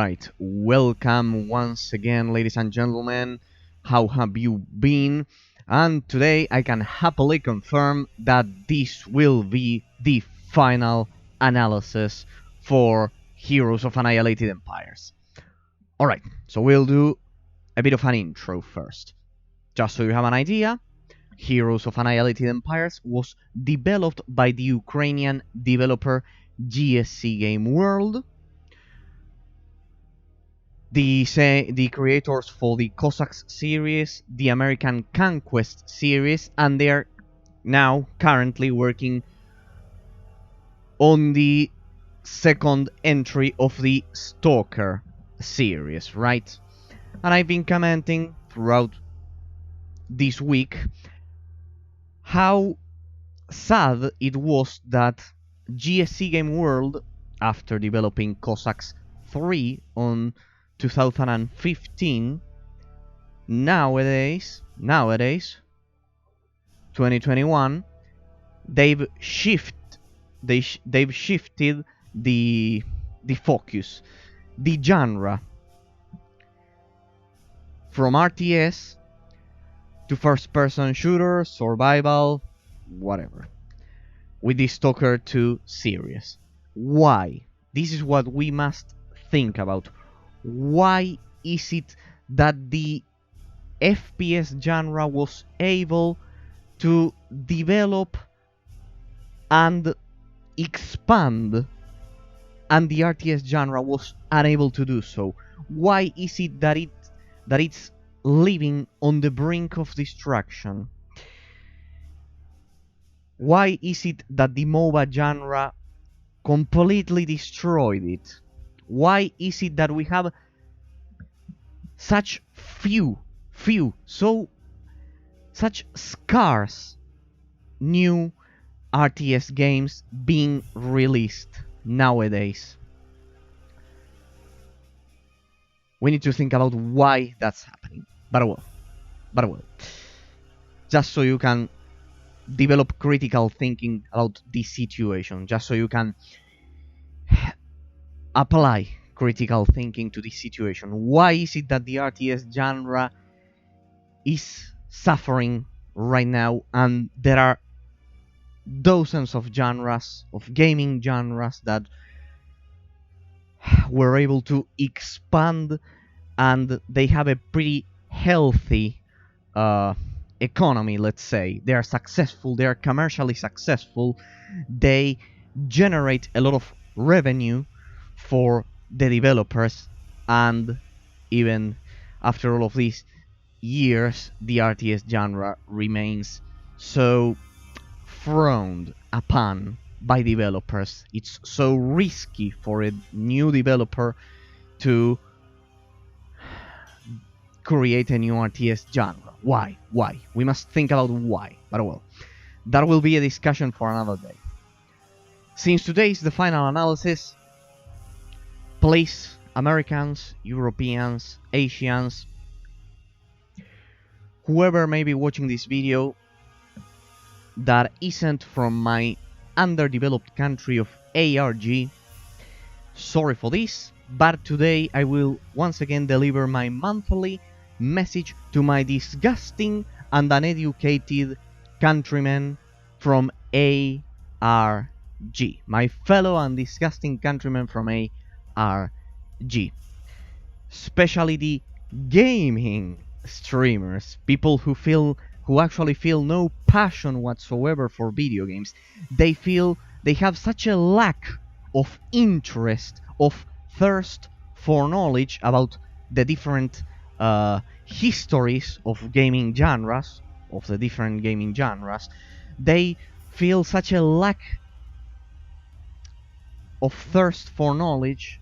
Alright, welcome once again, ladies and gentlemen. How have you been? And today I can happily confirm that this will be the final analysis for Heroes of Annihilated Empires. Alright, so we'll do a bit of an intro first. Just so you have an idea, Heroes of Annihilated Empires was developed by the Ukrainian developer GSC Game World. The creators for the Cossacks series, the American Conquest series, and they are now currently working on the second entry of the Stalker series, right? And I've been commenting throughout this week how sad it was that GSC Game World, after developing Cossacks 3 on 2015, nowadays 2021, they've shifted the focus, the genre, from RTS to first-person shooter, survival, whatever, with the Stalker 2 series. Why? This is what we must think about. Why is it that the FPS genre was able to develop and expand, and the RTS genre was unable to do so? Why is it that it's living on the brink of destruction? Why is it that the MOBA genre completely destroyed it? Why is it that we have such such scarce new RTS games being released nowadays? We need to think about why that's happening. But well, just so you can develop critical thinking about this situation, just so you can apply critical thinking to this situation. Why is it that the RTS genre is suffering right now, and there are dozens of genres, of gaming genres, that were able to expand, and they have a pretty healthy economy, let's say. They are successful, they are commercially successful, they generate a lot of revenue for the developers, and even after all of these years, the RTS genre remains so frowned upon by developers. It's so risky for a new developer to create a new RTS genre. Why? We must think about why. But well, that will be a discussion for another day. Since today is the final analysis, please, Americans, Europeans, Asians, whoever may be watching this video that isn't from my underdeveloped country of ARG, sorry for this, but today I will once again deliver my monthly message to my disgusting and uneducated countrymen from ARG, my fellow and disgusting countrymen from ARG, especially the gaming streamers, people who actually feel no passion whatsoever for video games. They have such a lack of interest, of thirst for knowledge about the different histories of gaming genres, of the different gaming genres. They feel such a lack of thirst for knowledge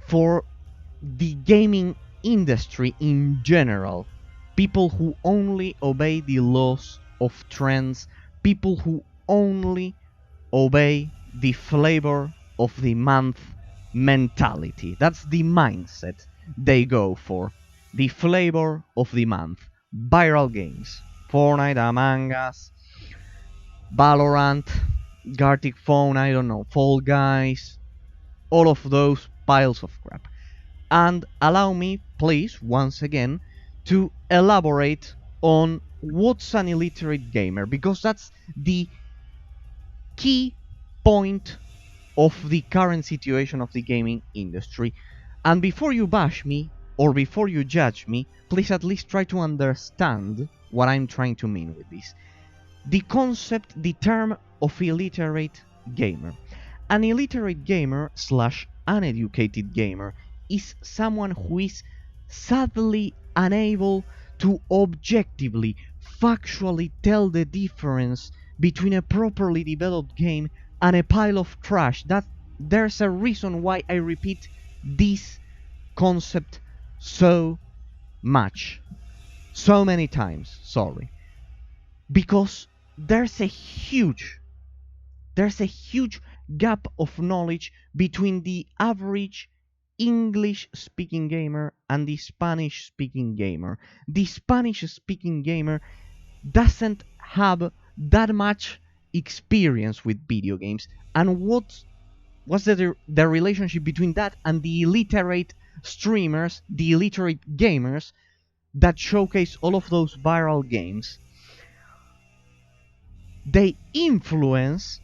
for the gaming industry in general. People who only obey the laws of trends, people who only obey the flavor of the month mentality. That's the mindset they go for. The flavor of the month. Viral games. Fortnite, Among Us, Valorant, Gartic Phone, I don't know, Fall Guys, all of those piles of crap. And allow me, please, once again, to elaborate on what's an illiterate gamer, because that's the key point of the current situation of the gaming industry. And before you bash me, or before you judge me, please at least try to understand what I'm trying to mean with this. The concept, the term of illiterate gamer. An illiterate gamer slash uneducated gamer is someone who is sadly unable to objectively, factually tell the difference between a properly developed game and a pile of trash. That there's a reason why I repeat this concept so many times, sorry. Because there's a huge gap of knowledge between the average English-speaking gamer and the Spanish-speaking gamer. The Spanish-speaking gamer doesn't have that much experience with video games. And what's the relationship between that and the illiterate streamers, the illiterate gamers that showcase all of those viral games? They influence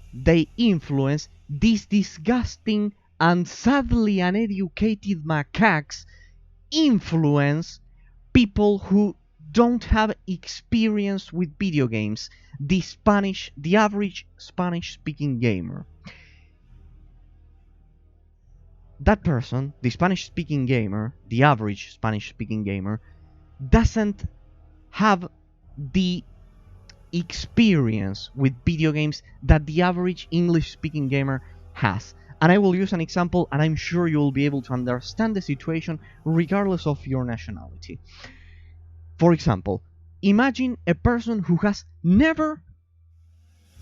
these disgusting and sadly uneducated macaques influence people who don't have experience with video games, the average Spanish-speaking gamer. That person, the Spanish-speaking gamer, the average Spanish-speaking gamer, doesn't have the experience with video games that the average English-speaking gamer has. And I will use an example, and I'm sure you will be able to understand the situation regardless of your nationality. For example, imagine a person who has never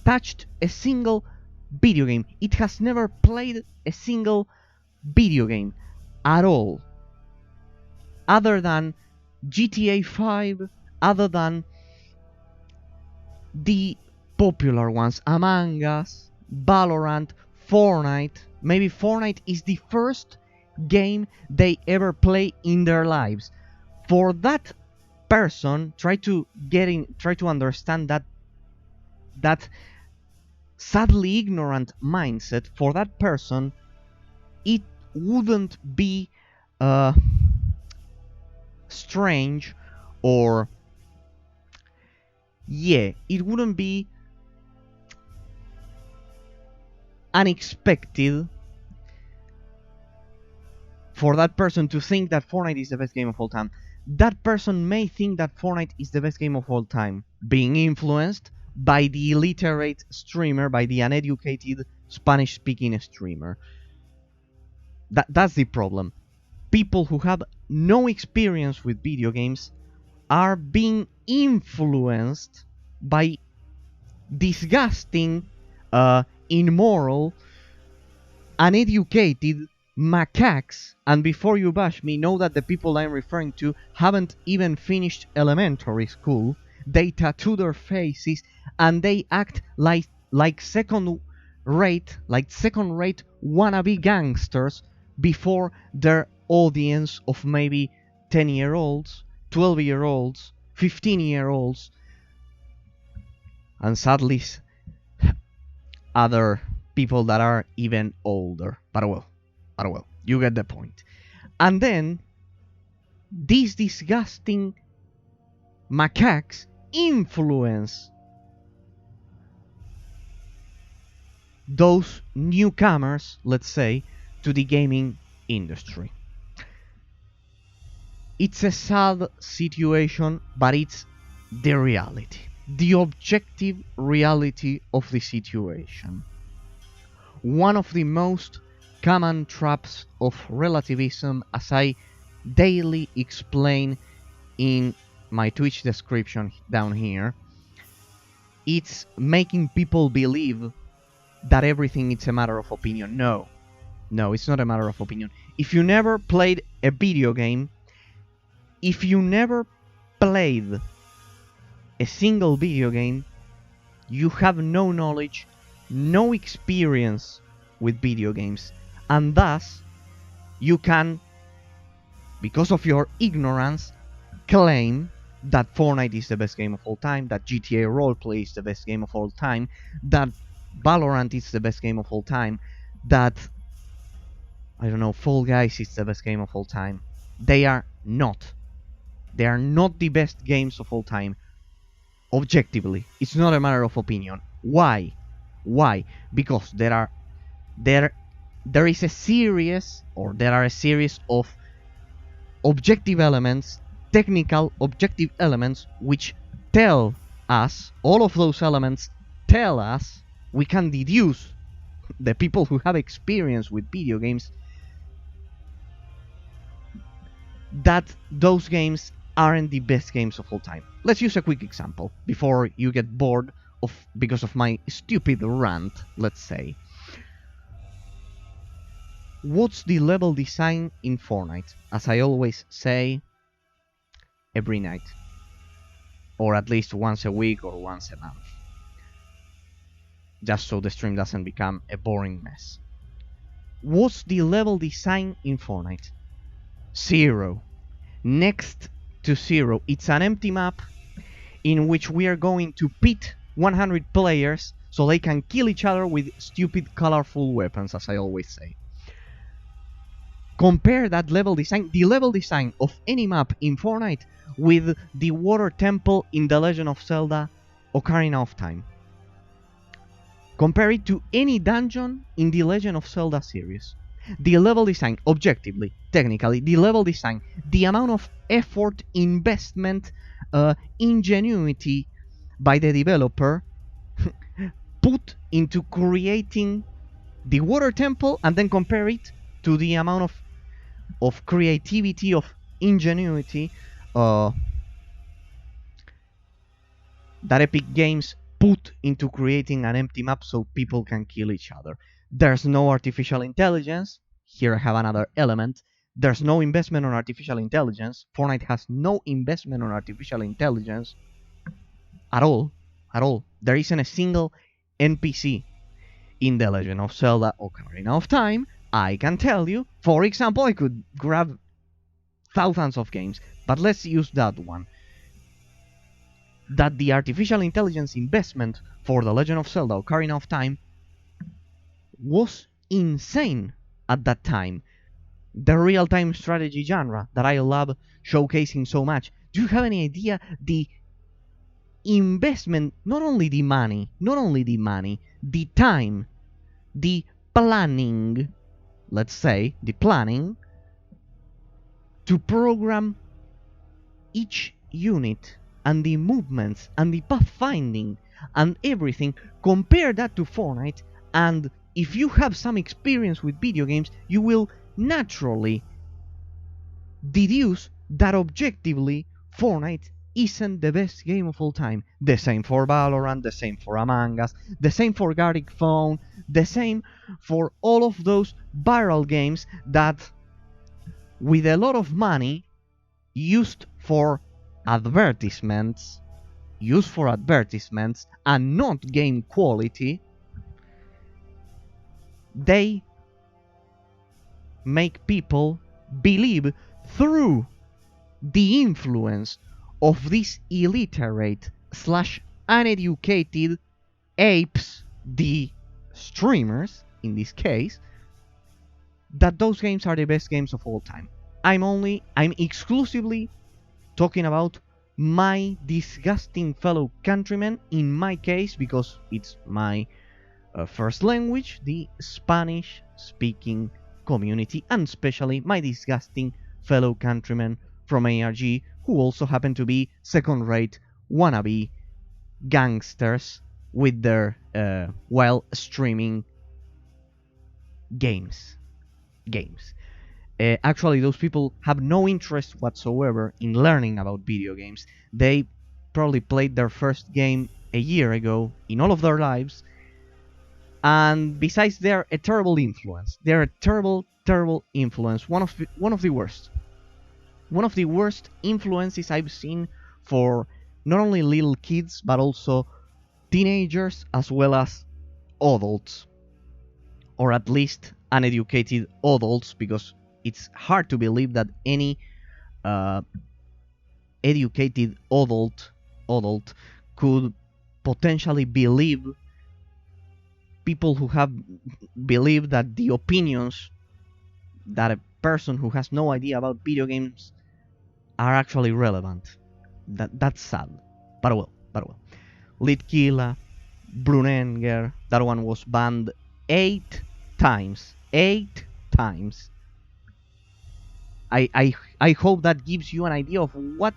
touched a single video game. It has never played a single video game at all, other than GTA 5, other than the popular ones, Among Us, Valorant, Fortnite. Maybe Fortnite is the first game they ever play in their lives. For that person, try to understand that sadly ignorant mindset. For that person, it wouldn't be strange, or it wouldn't be unexpected for that person to think that Fortnite is the best game of all time. That person may think that Fortnite is the best game of all time, being influenced by the illiterate streamer, by the uneducated Spanish-speaking streamer. That's the problem. People who have no experience with video games are being influenced by disgusting, immoral, uneducated macaques. And before you bash me, know that the people I'm referring to haven't even finished elementary school. They tattoo their faces and they act like second-rate wannabe gangsters before their audience of maybe 10-year-olds, 12-year-olds, 15-year-olds, and sadly other people that are even older. But well, you get the point. And then these disgusting macaques influence those newcomers, let's say, to the gaming industry. It's a sad situation, but it's the reality, the objective reality of the situation. One of the most common traps of relativism, as I daily explain in my Twitch description down here, it's making people believe that everything is a matter of opinion. No, it's not a matter of opinion. If you never played a video game, if you never played a single video game, you have no knowledge, no experience with video games, and thus You can, because of your ignorance, claim that Fortnite is the best game of all time, that GTA Roleplay is the best game of all time, that Valorant is the best game of all time, that, I don't know, Fall Guys is the best game of all time. They are not. They are not the best games of all time. Objectively. It's not a matter of opinion. Why? Why? Because there is a series, or there are a series of objective elements, technical objective elements, which tell us, all of those elements tell us, we can deduce, the people who have experience with video games, that those games aren't the best games of all time. Let's use a quick example before you get bored because of my stupid rant, let's say. What's the level design in Fortnite? As I always say, every night. Or at least once a week or once a month. Just so the stream doesn't become a boring mess. What's the level design in Fortnite? 0. Next to 0. It's an empty map in which we are going to pit 100 players so they can kill each other with stupid colorful weapons, as I always say. Compare that level design, the level design of any map in Fortnite, with the water temple in The Legend of Zelda Ocarina of Time. Compare it to any dungeon in the Legend of Zelda series. The level design, objectively, technically, the level design, the amount of effort, investment, ingenuity by the developer put into creating the water temple, and then compare it to the amount of creativity, of ingenuity that Epic Games put into creating an empty map so people can kill each other. There's no artificial intelligence. Here I have another element. There's no investment on artificial intelligence. Fortnite has no investment on artificial intelligence at all. At all. There isn't a single NPC in The Legend of Zelda Ocarina of Time. I can tell you, for example, I could grab thousands of games, but let's use that one. That the artificial intelligence investment for The Legend of Zelda Ocarina of Time was insane at that time. The real-time strategy genre that I love showcasing so much. Do you have any idea the investment, not only the money, the time, the planning, let's say, the planning to program each unit and the movements and the pathfinding and everything? Compare that to Fortnite, and if you have some experience with video games, you will naturally deduce that objectively Fortnite isn't the best game of all time. The same for Valorant, the same for Among Us, the same for Gartic Phone, the same for all of those viral games that, with a lot of money used for advertisements and not game quality, they make people believe through the influence of these illiterate / uneducated apes, the streamers in this case, that those games are the best games of all time. I'm exclusively talking about my disgusting fellow countrymen, in my case, because it's my first language, the Spanish speaking community, and especially my disgusting fellow countrymen from ARG, who also happen to be second-rate wannabe gangsters with their while streaming games. Actually, those people have no interest whatsoever in learning about video games. They probably played their first game a year ago in all of their lives, and besides, they're a terrible influence. They're a terrible influence. One of the worst. One of the worst influences I've seen for not only little kids, but also teenagers as well as adults. Or at least uneducated adults, because it's hard to believe that any educated adult could potentially believe people who have believed that the opinions that a person who has no idea about video games are actually relevant. That's sad. But well. Litkila, Brunenger, that one was banned 8 times. 8 times. I hope that gives you an idea of what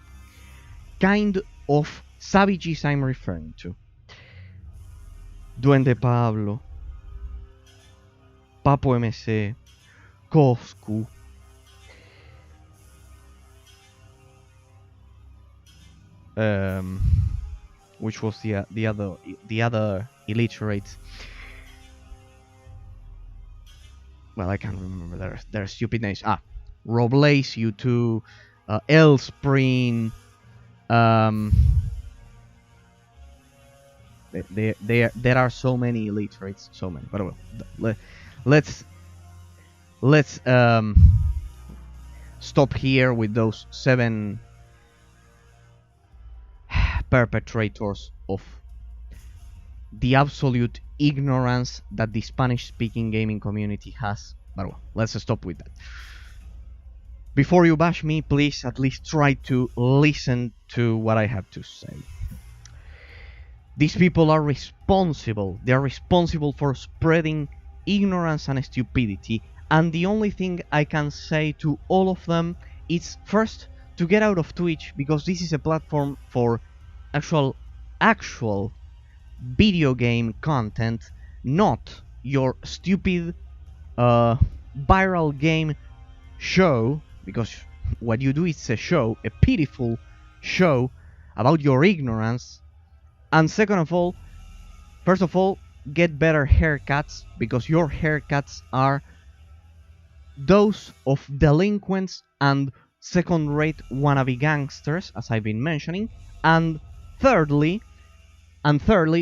kind of savages I'm referring to. Duende Pablo, Papo MC, Coscu, which was the other illiterates. Well, I can't remember their stupid names. Roblaze, U2, Elspring. There are so many illiterates, so many. But well, let's stop here with those 7 perpetrators of the absolute ignorance that the Spanish-speaking gaming community has. But well, let's stop with that. Before you bash me, please at least try to listen to what I have to say. These people are responsible. They are responsible for spreading ignorance and stupidity. And the only thing I can say to all of them is, first, to get out of Twitch, because this is a platform for actual video game content, not your stupid viral game show, because what you do is a show, a pitiful show about your ignorance. And first of all, get better haircuts, because your haircuts are those of delinquents and second-rate wannabe gangsters, as I've been mentioning. And thirdly,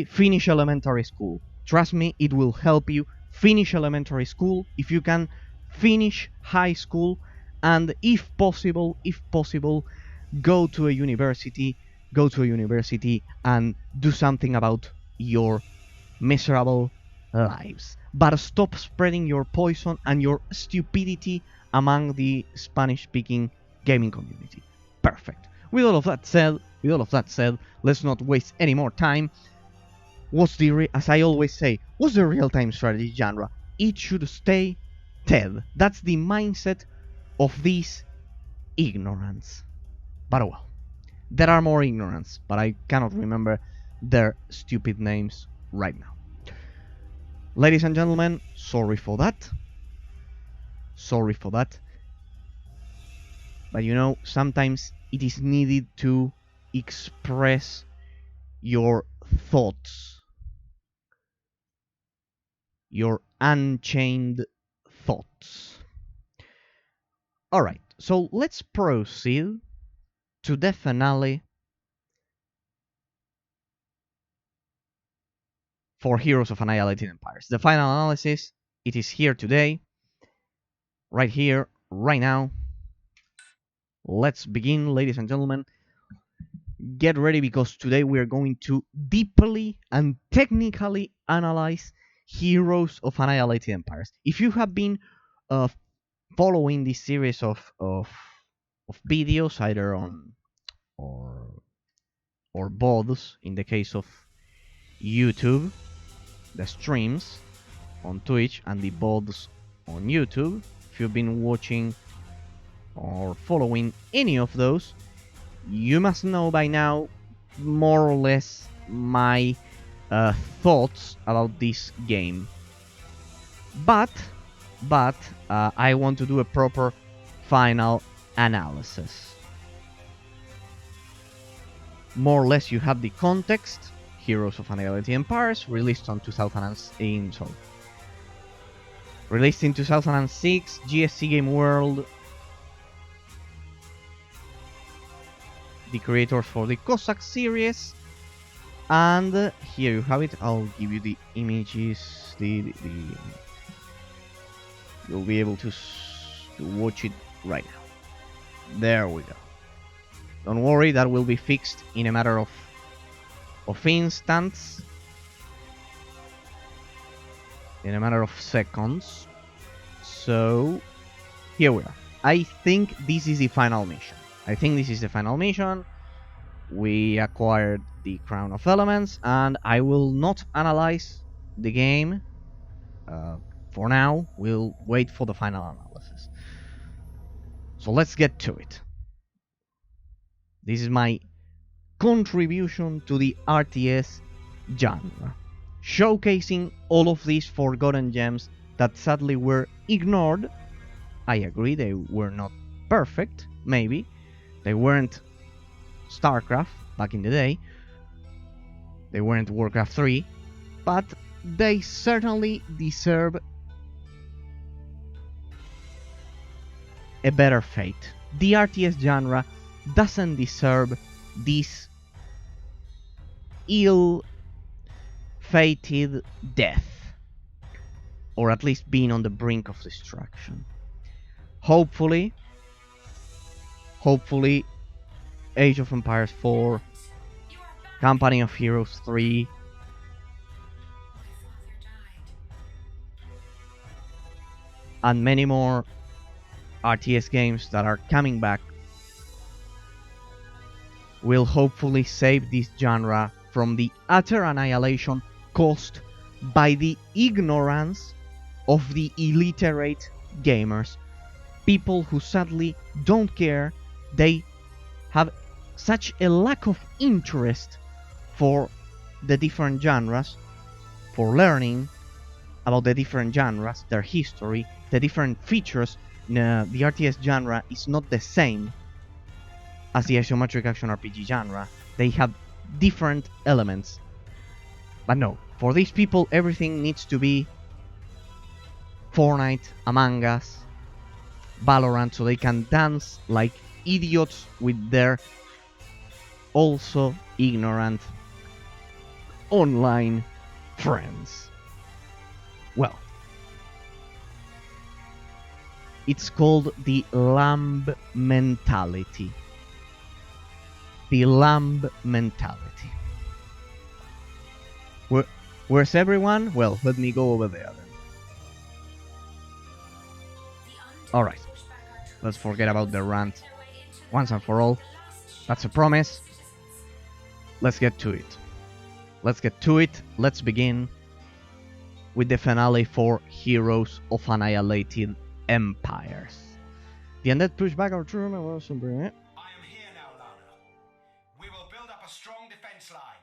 finish elementary school. Trust me, it will help you finish elementary school. If you can finish high school, and if possible, go to a university and do something about your miserable lives. But stop spreading your poison and your stupidity among the Spanish-speaking gaming community. Perfect. With all of that said, let's not waste any more time. As I always say, what's the real-time strategy genre? It should stay TED. That's the mindset of this ignorance. But well, there are more ignorance, but I cannot remember their stupid names right now. Ladies and gentlemen, sorry for that. But you know, sometimes it is needed to express your thoughts, your unchained thoughts. Alright, so let's proceed to the finale for Heroes of Annihilated Empires. The final analysis, it is here today, right here, right now. Let's begin, ladies and gentlemen. Get ready, because today we are going to deeply and technically analyze Heroes of Annihilated Empires. If you have been following this series of videos, either on or both, in the case of YouTube, the streams on Twitch and the VODs on YouTube, if you've been watching or following any of those, you must know by now more or less my thoughts about this game. But I want to do a proper final analysis. More or less you have the context. Heroes of Annihilated Empires, released in 2006, GSC Game World, the creators for the Cossacks series, and here you have it. I'll give you the images. You'll be able to to watch it right now. There we go. Don't worry, that will be fixed in a matter of instants. In a matter of seconds. So, here we are. I think this is the final mission. We acquired the Crown of Elements, and I will not analyze the game. For now, we'll wait for the final analysis. So let's get to it. This is my contribution to the RTS genre, showcasing all of these forgotten gems that sadly were ignored. I agree, they were not perfect, maybe. They weren't StarCraft back in the day. They weren't Warcraft 3, but they certainly deserve a better fate. The RTS genre doesn't deserve this ill-fated death, or at least being on the brink of destruction. Hopefully, Age of Empires 4, Company of Heroes 3, and many more RTS games that are coming back will hopefully save this genre from the utter annihilation caused by the ignorance of the illiterate gamers. People who sadly don't care. They have such a lack of interest for the different genres, for learning about the different genres, their history, the different features. The RTS genre is not the same as the isometric action RPG genre. They have different elements. But no, for these people everything needs to be Fortnite, Among Us, Valorant, so they can dance like idiots with their also ignorant online friends. Well, it's called the lamb mentality. The lamb mentality. Where's everyone? Well, let me go over there then. Alright, let's forget about the rant once and for all. That's a promise. Let's get to it. Let's begin with the finale for Heroes of Annihilated Empires. The undead push back our troops. I am here now, Lana. We will build up a strong defense line.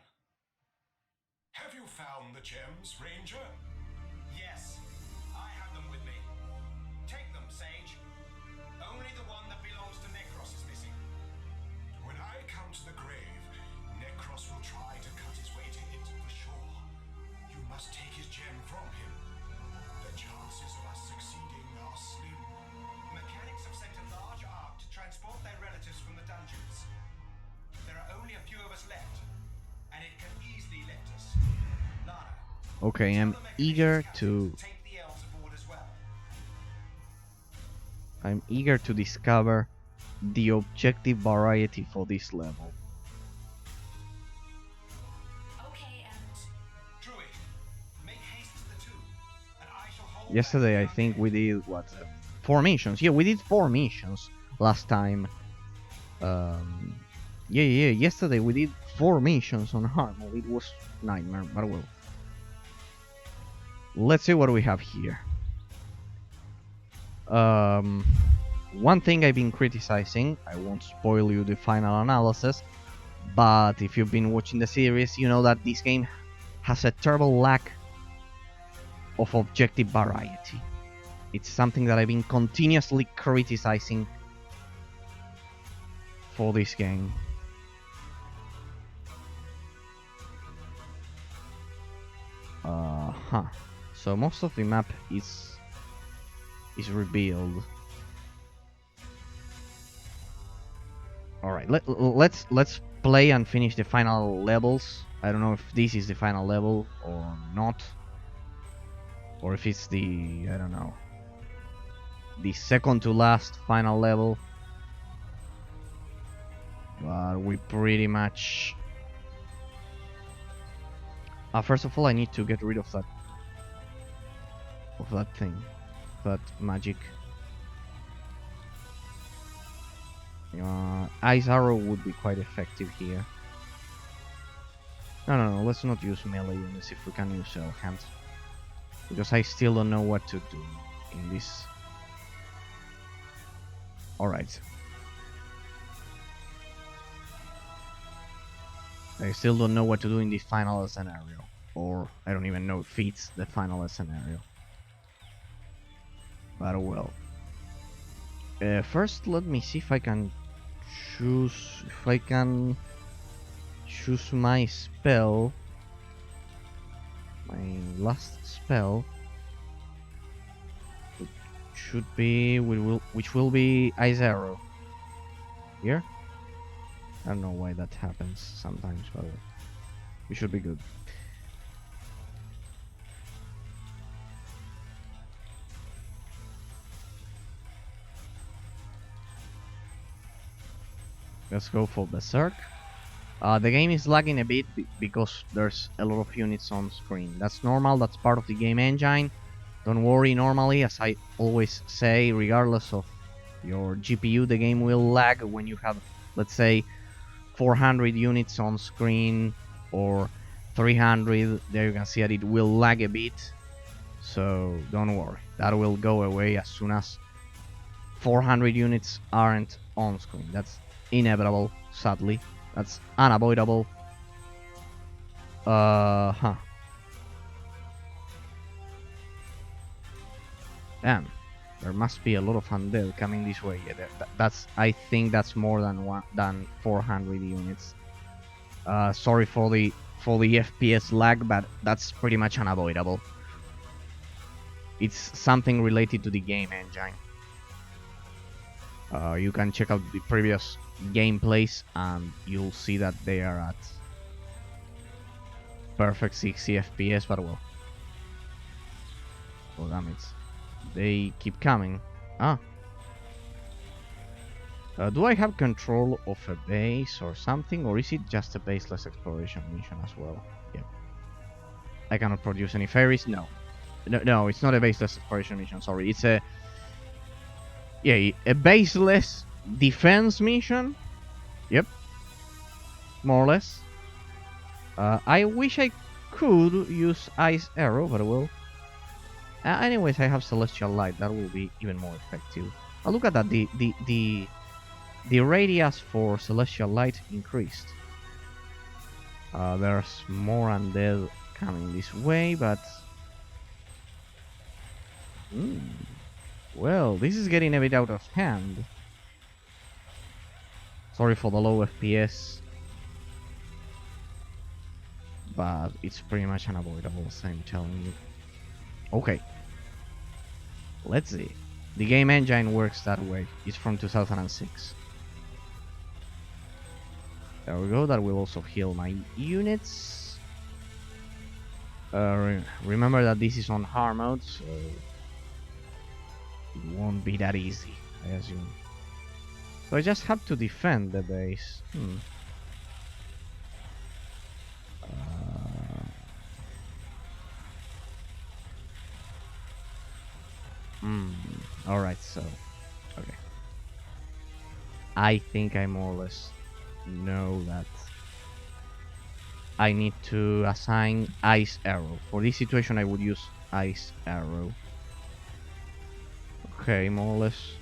Have you found the gems, Ranger? Yes, I have them with me. Take them, Sage. Only the one that belongs to Necros is missing. When I come to the grave, Necros will try to cut his way to it for sure. You must take his gem from him. The chances of us succeeding are slim. Mechanics have sent a large ark to transport their relatives from the dungeons. There are only a few of us left, and it can easily lift us. Lana. Okay, I'm eager to Take the elves aboard as well. I'm eager to discover the objective variety for this level. Okay, and Druid, make haste to the two, and I shall hold. Yesterday I think we did what? 4 missions. Yeah, we did 4 missions last time. Yesterday we did 4 missions on hard mode. It was nightmare, but well. Let's see what we have here. One thing I've been criticizing, I won't spoil you the final analysis, but if you've been watching the series, you know that this game has a terrible lack of objective variety. It's something that I've been continuously criticizing for this game. So most of the map is revealed. Alright, let's play and finish the final levels. I don't know if this is the final level or not. Or if it's the, I don't know. the second to last final level. But we pretty much... first of all, I need to get rid of that thing, that magic. Ice arrow would be quite effective here. No, let's not use melee units if we can use hands, because I still don't know what to do in this. Alright. I still don't know what to do in this final scenario, or I don't even know if it's the final scenario. But well. First, let me see if I can choose my spell, my last spell. It should be which will be Ice Arrow. Here. I don't know why that happens sometimes, but we should be good. Let's go for Berserk. The game is lagging a bit because there's a lot of units on screen. That's normal, that's part of the game engine. Don't worry, normally, as I always say, regardless of your GPU, the game will lag when you have, let's say, 400 units on screen or 300. There you can see that it will lag a bit. So don't worry, that will go away as soon as 400 units aren't on screen. That's inevitable, sadly. That's unavoidable. Damn. There must be a lot of undead coming this way. Yeah, I think that's more than 400 units. Sorry for the FPS lag, but that's pretty much unavoidable. It's something related to the game engine. You can check out the previous gameplays and you'll see that they are at perfect 60 FPS, but well. Oh damn it. They keep coming. Do I have control of a base or something, or is it just a baseless exploration mission as well? Yep. I cannot produce any fairies? No, it's not a baseless exploration mission, sorry. It's a baseless defense mission. Yep. More or less. I wish I could use Ice Arrow, but well. Anyways, I have Celestial Light. That will be even more effective. Look at that. The radius for Celestial Light increased. There's more undead coming this way, but... well, this is getting a bit out of hand. Sorry for the low FPS. But it's pretty much unavoidable, as I'm telling you. Okay. Let's see. The game engine works that way. It's from 2006. There we go. That will also heal my units. Remember that this is on hard mode, so it won't be that easy, I assume. So I just have to defend the base. Alright, so... okay. I think I more or less know that I need to assign Ice Arrow. For this situation I would use Ice Arrow. Okay, more or less.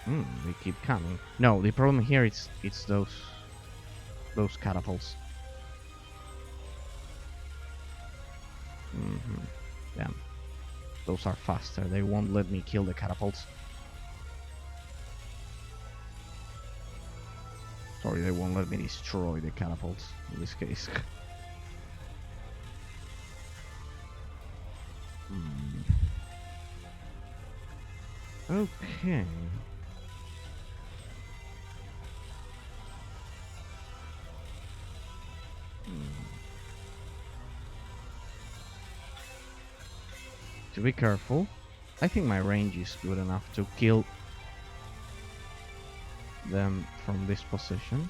They keep coming. No, the problem here it's those catapults. Damn. Those are faster. They won't let me kill the catapults. Sorry, they won't let me destroy the catapults in this case. Okay. to be careful. I think my range is good enough to kill them from this position.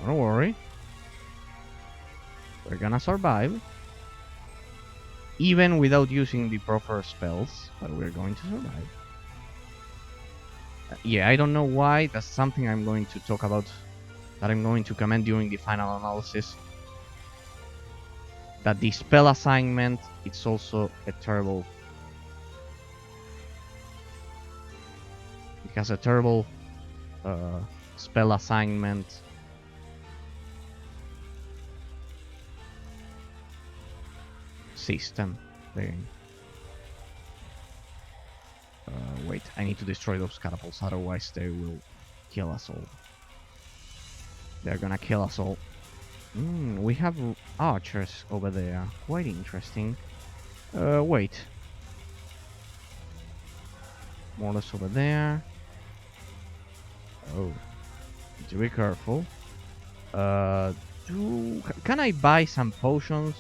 Don't worry. We're gonna survive. Even without using the proper spells, but we're going to survive. Yeah, I don't know why. That's something I'm going to talk about, that I'm going to comment during the final analysis. That the spell assignment, it's also a terrible... It has a terrible spell assignment system. Wait, I need to destroy those catapults, otherwise they will kill us all. They're gonna kill us all. We have archers over there. Quite interesting. Wait. More or less over there. Oh. Need to be careful. Can I buy some potions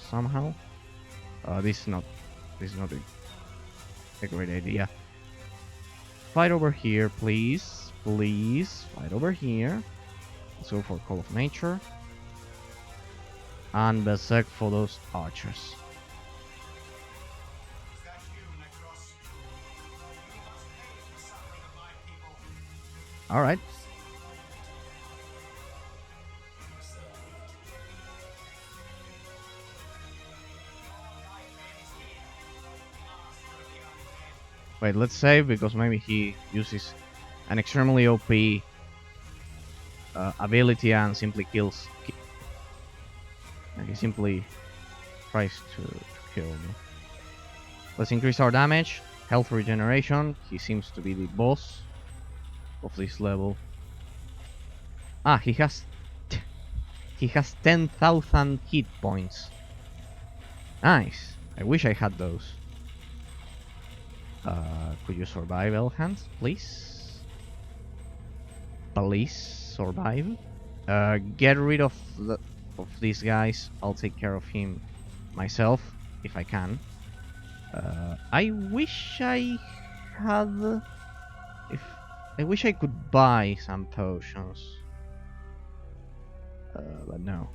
somehow? This is not a great idea. Fight over here, please. Please, fight over here. Let's go for Call of Nature. And Berserk for those archers. Alright. Wait, let's save, because maybe he uses an extremely OP ability and simply kills. And he simply tries to kill me. Let's increase our damage, health regeneration. He seems to be the boss of this level. Ah, he has 10,000 hit points. Nice. I wish I had those. Could you survive, Elhand, please? Please survive. Get rid of these guys. I'll take care of him myself if I can. I wish I had. I wish I could buy some potions, but no.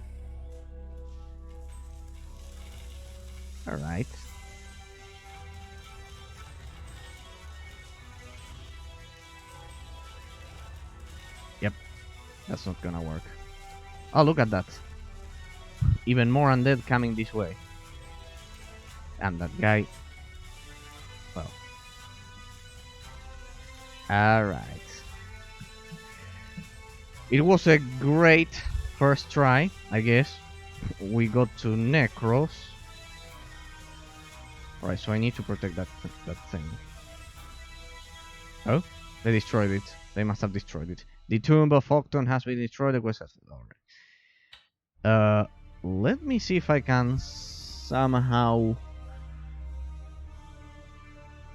All right. Yep, that's not gonna work. Oh, look at that. Even more undead coming this way. And that guy... Well. Alright. It was a great first try, I guess. We got to Necros. Alright, so I need to protect that thing. Oh? They destroyed it. They must have destroyed it. The tomb of Octon has been destroyed. The quest has... Alright. Let me see if I can somehow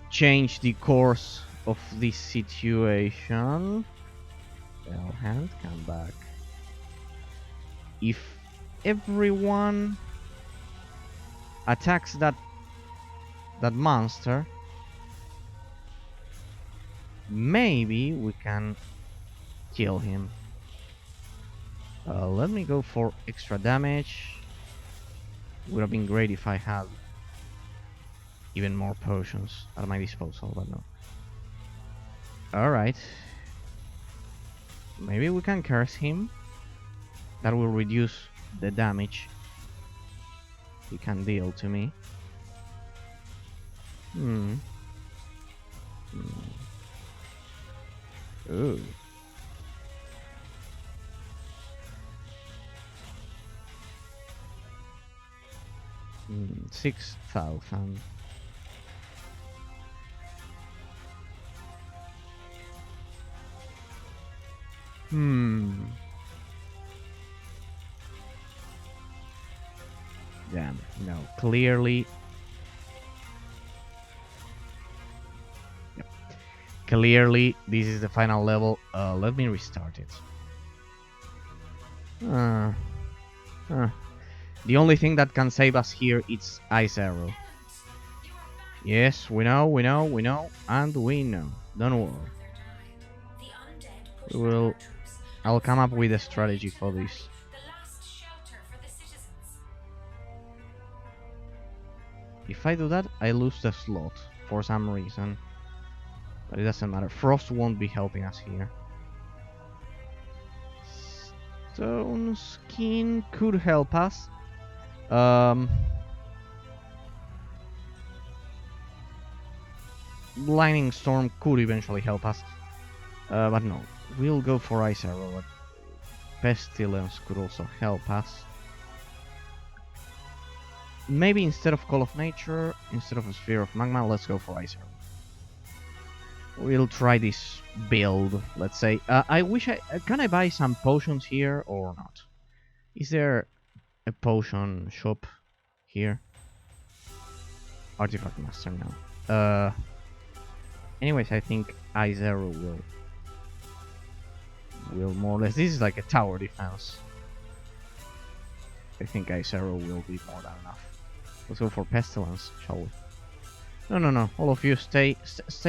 change the course of this situation. Hand, come back. If everyone attacks that monster, maybe we can kill him. Let me go for extra damage. Would have been great if I had even more potions at my disposal, but no. Alright. Maybe we can curse him. That will reduce the damage he can deal to me. Ooh. 6,000. Damn, no, clearly. Yep. Clearly, this is the final level. Let me restart it. The only thing that can save us here is Ice Arrow. Yes, we know, and we know. Don't worry. We will... I'll come up with a strategy for this. If I do that, I lose the slot for some reason. But it doesn't matter. Frost won't be helping us here. Stone Skin could help us. Lightning Storm could eventually help us. But no. We'll go for Ice Arrow. Pestilence could also help us. Maybe instead of Call of Nature, instead of a Sphere of Magma, let's go for Ice Arrow. We'll try this build, let's say. I wish I... can I buy some potions here or not? Is there a potion shop here? Artifact Master now. Anyways, I think Ice Arrow will more or less... This is like a tower defense. I think Ice Arrow will be more than enough. Let's go for Pestilence, shall we? No. All of you stay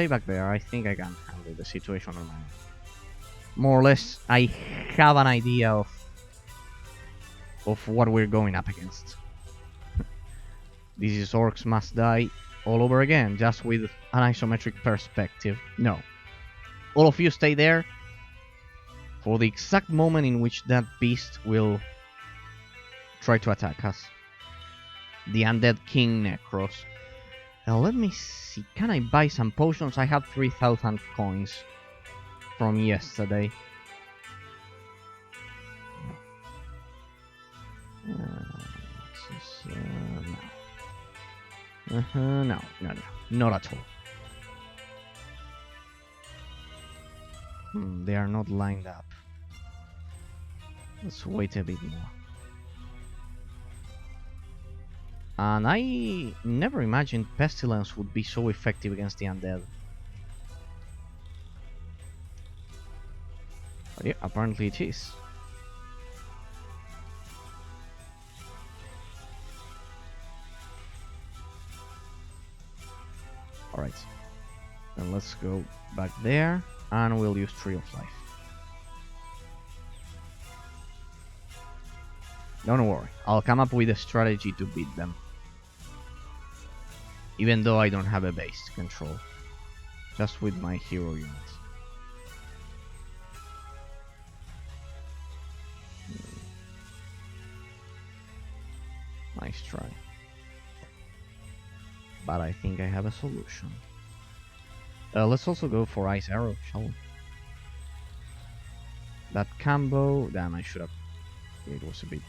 back there. I think I can handle the situation on my own. More or less, I have an idea of what we're going up against. This is Orcs Must Die all over again, just with an isometric perspective. No. All of you stay there for the exact moment in which that beast will try to attack us. The Undead King Necros. Now let me see, can I buy some potions? I have 3,000 coins from yesterday. No, not at all. They are not lined up. Let's wait a bit more. And I never imagined Pestilence would be so effective against the undead. But yeah, apparently it is. Alright. Then let's go back there and we'll use Tree of Life. Don't worry, I'll come up with a strategy to beat them. Even though I don't have a base to control. Just with my hero units. Nice try. But I think I have a solution. Let's also go for Ice Arrow, shall we? That combo, damn, I should have... It was a bit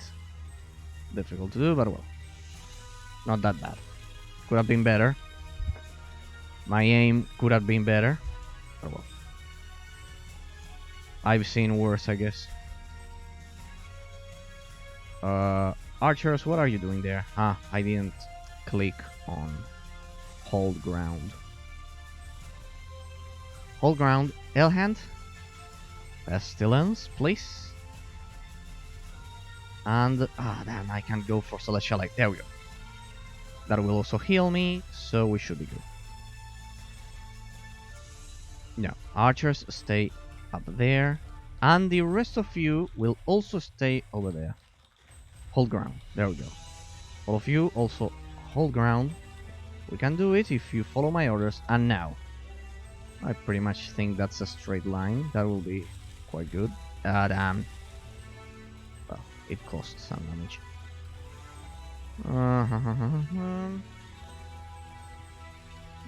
difficult to do, but well. Not that bad. Could have been better. My aim could have been better. But well. I've seen worse, I guess. Archers, what are you doing there? Ah, I didn't click on hold ground. Hold ground, Elhand. Pestilence, please. And, damn, I can't go for Celestial Light. There we go. That will also heal me, so we should be good. No, archers stay up there. And the rest of you will also stay over there. Hold ground. There we go. All of you also hold ground. We can do it if you follow my orders. And now, I pretty much think that's a straight line. That will be quite good. Well, it costs some damage.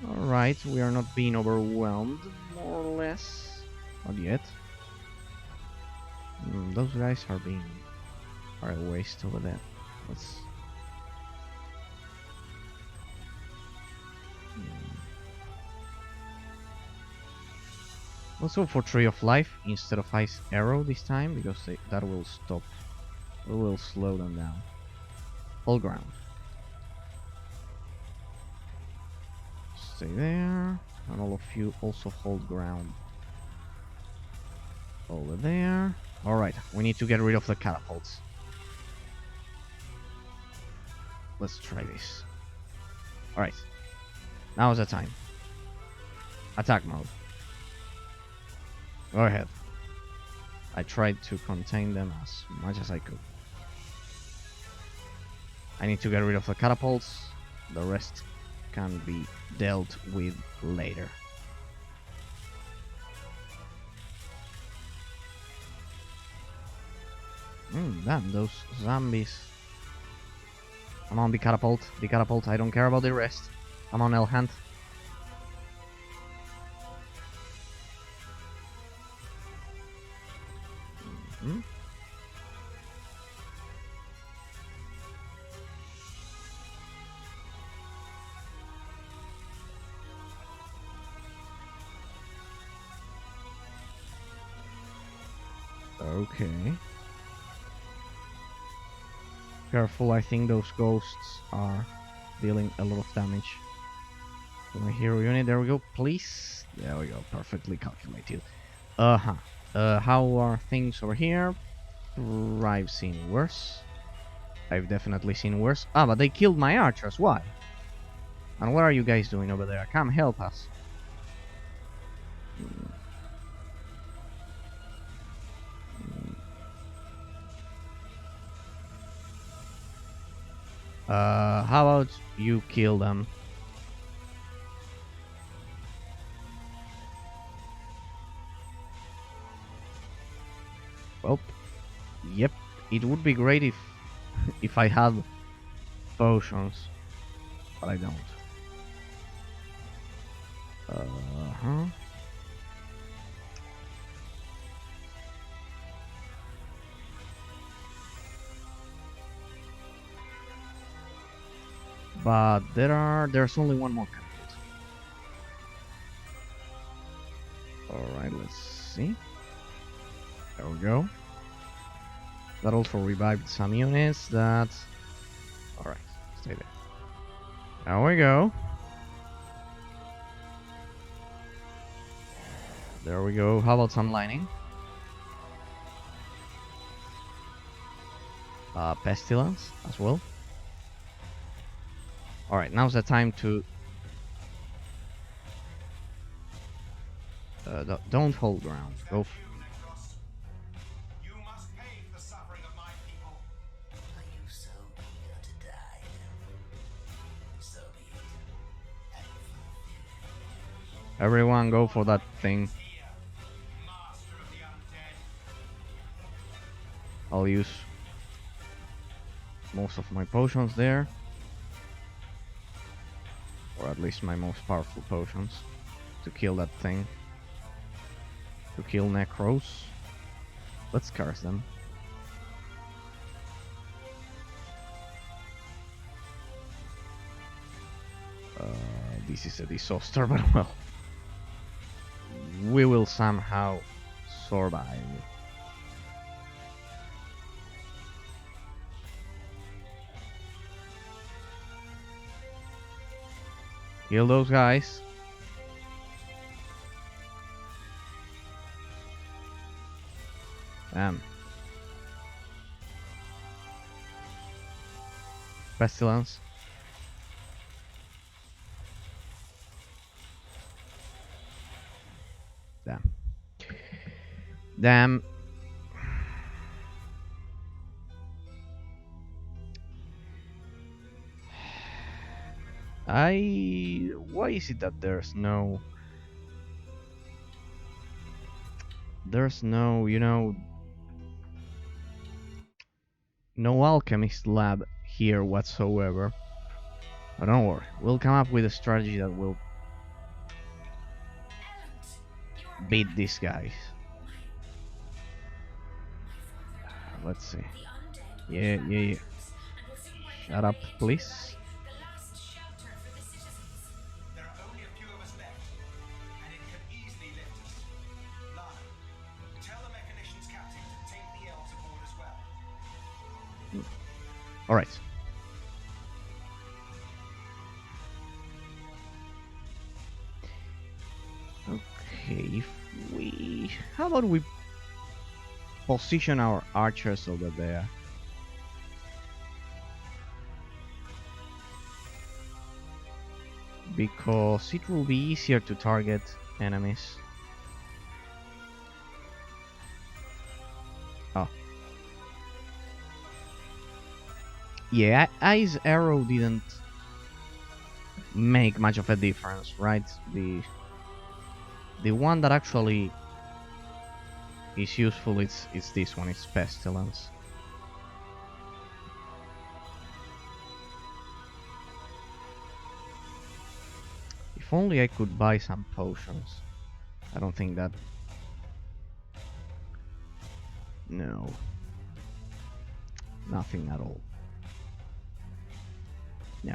Alright, we are not being overwhelmed, more or less. Not yet. Those guys are a waste over there. Let's go for Tree of Life instead of Ice Arrow this time, because that will stop. It will slow them down. Hold ground. Stay there. And all of you also hold ground. Over there. Alright, we need to get rid of the catapults. Let's try this. Alright. Now's the time. Attack mode. Go ahead. I tried to contain them as much as I could. I need to get rid of the catapults. The rest can be dealt with later. Damn, those zombies. I'm on the catapult. The catapult, I don't care about the rest. I'm on L-Hand. Okay. Careful, I think those ghosts are dealing a lot of damage to my hero unit. There we go, please. There we go, perfectly calculated. How are things over here? I've seen worse. I've definitely seen worse. Ah, but they killed my archers, why? And what are you guys doing over there? Come help us. How about you kill them? Well, yep, it would be great if I had potions, but I don't. But there's only one more catapult. Alright, let's see. There we go. That also revived some units that... Alright, stay there. There we go. There we go. How about some lining? Pestilence as well. Alright, now's the time to... don't hold ground. Go. You must pay for the suffering of my people. Are you so eager to die? So be it. Everyone go for that thing. Here, master of the undead. I'll use most of my potions there. Or at least my most powerful potions. To kill that thing. To kill Necros. Let's curse them. This is a disaster, but well. We will somehow survive. Kill those guys. Damn. Pestilence. Damn. Damn. Why is it that there's no, you know, no alchemist lab here whatsoever? But don't worry, we'll come up with a strategy that will beat these guys. Let's see. Yeah. Shut up, please. There are only a few of us left, and it could easily lift us. Lana, tell the mechanician's captain to take the elves aboard as well. Alright. Okay, how about we position our archers over there? because it will be easier to target enemies. Oh. Yeah, Ice Arrow didn't make much of a difference, right? The one that actually is useful is this one, it's Pestilence. If only I could buy some potions. I don't think that... No. Nothing at all. No.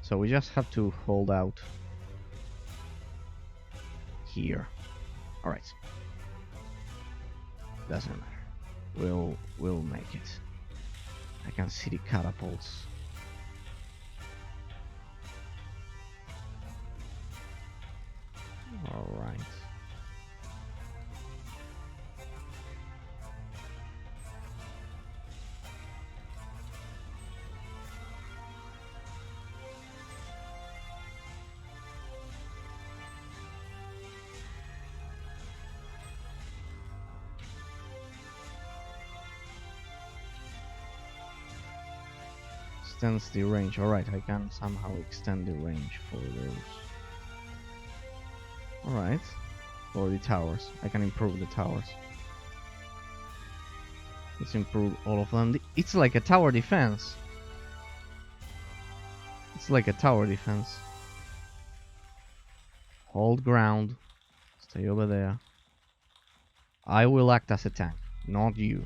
So we just have to hold out here. Alright. Doesn't matter. We'll make it. I can see the catapults. Alright. Extends the range. Alright, I can somehow extend the range for those. Alright. For the towers. I can improve the towers. Let's improve all of them. It's like a tower defense. It's like a tower defense. Hold ground. Stay over there. I will act as a tank, not you.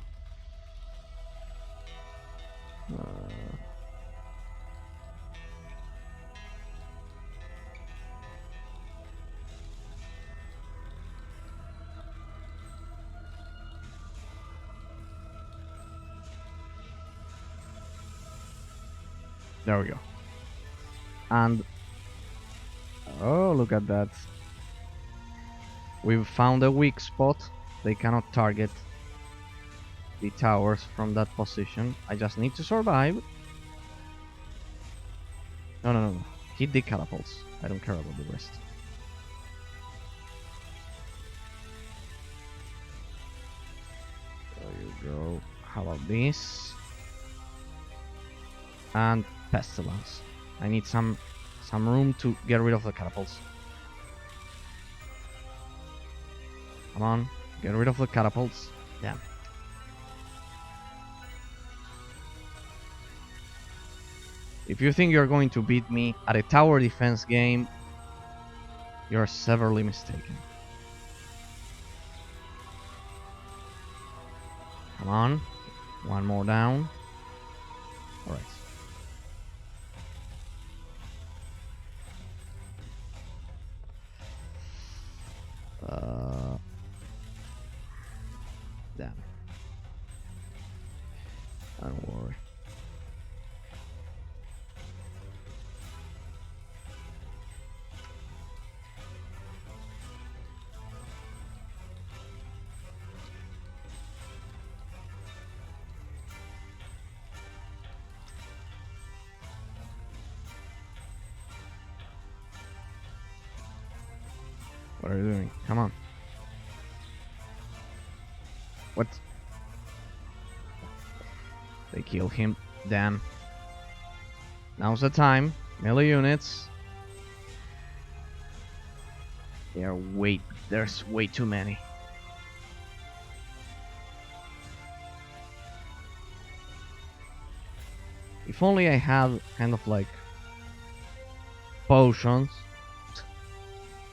There we go. And oh, look at that. We've found a weak spot. They cannot target the towers from that position. I just need to survive. No. Hit the catapults. I don't care about the rest. There you go. How about this? And Pestilence. I need some room to get rid of the catapults. Come on, get rid of the catapults. Damn. If you think you're going to beat me at a tower defense game, you're severely mistaken. Come on, one more down. Alright. Damn. Don't worry. What are you doing? Come on. What? They kill him. Damn. Now's the time. Melee units. There's way too many. If only I had kind of like potions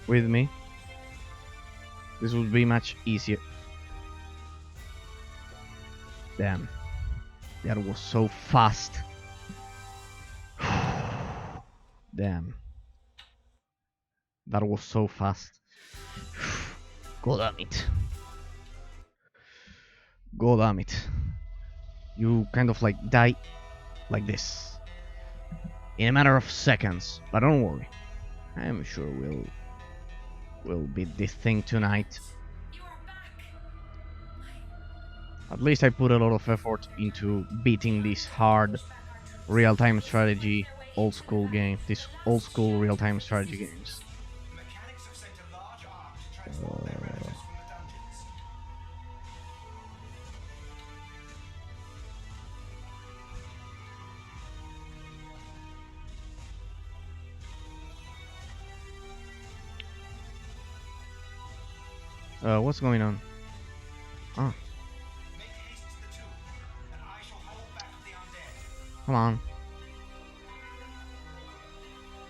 with me, this would be much easier. Damn. That was so fast. Damn. That was so fast. God damn it. God damn it. You kind of like die like this in a matter of seconds. But don't worry. I'm sure we'll beat this thing tonight. At least I put a lot of effort into beating this hard real-time strategy old school game, these old school real-time strategy games. Mechanics have sent a large ark to transport their relatives from the dungeons. What's going on? Ah, Make haste to the tomb, and I shall hold back the undead. come on.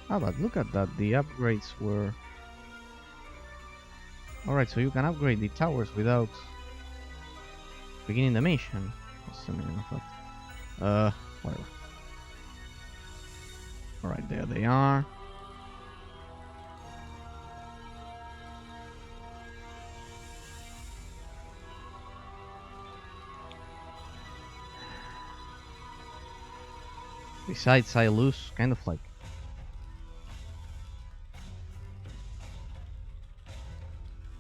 Ah, but look at that, the upgrades were... Alright, so you can upgrade the towers without beginning the mission. What's the meaning of that? Whatever. Alright, there they are. Besides, I lose kind of like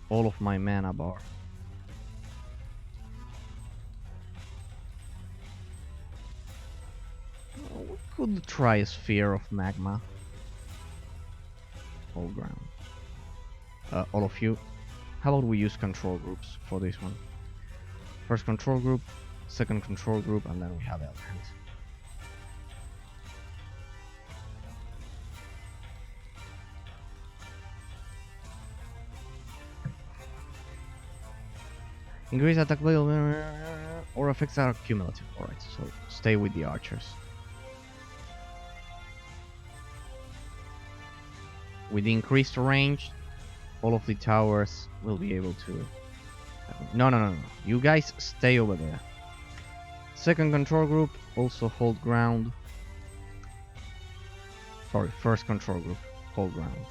all of my mana bar. We could try a sphere of magma. All ground. All of you. How about we use control groups for this one? First control group, second control group, and then we have Elhand. Increase attack value or effects are cumulative. Alright, so stay with the archers. With increased range, all of the towers will be able to... No. You guys stay over there. Second control group, also hold ground. Sorry, first control group, hold ground.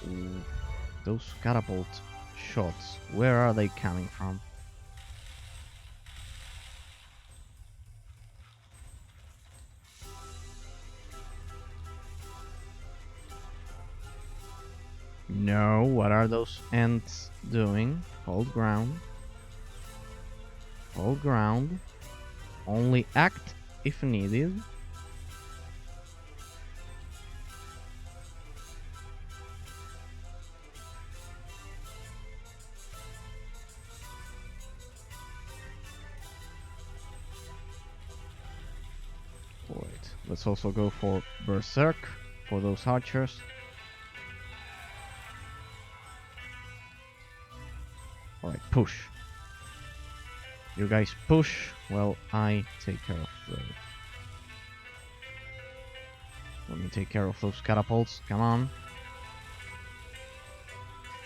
Ooh, those catapult shots, where are they coming from? No, what are those ants doing? Hold ground. Hold ground. Only act if needed. Wait, let's also go for Berserk for those archers. Alright, push. You guys push while I take care of those. Let me take care of those catapults. Come on.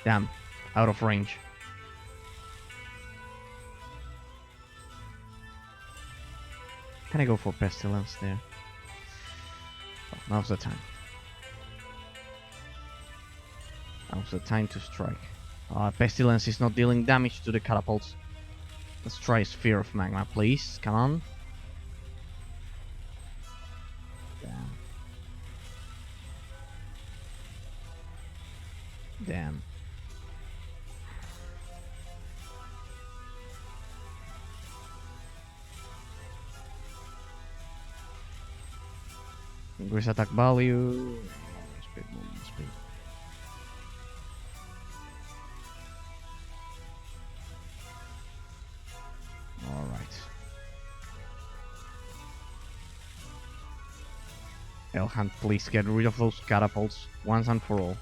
Damn, out of range. Can I go for Pestilence there? Oh, now's the time. Now's the time to strike. Pestilence is not dealing damage to the catapults. Let's try Sphere of Magma, please. Come on. Damn. Damn. Increase attack value. Speed. Alright. Elhand, please get rid of those catapults once and for all.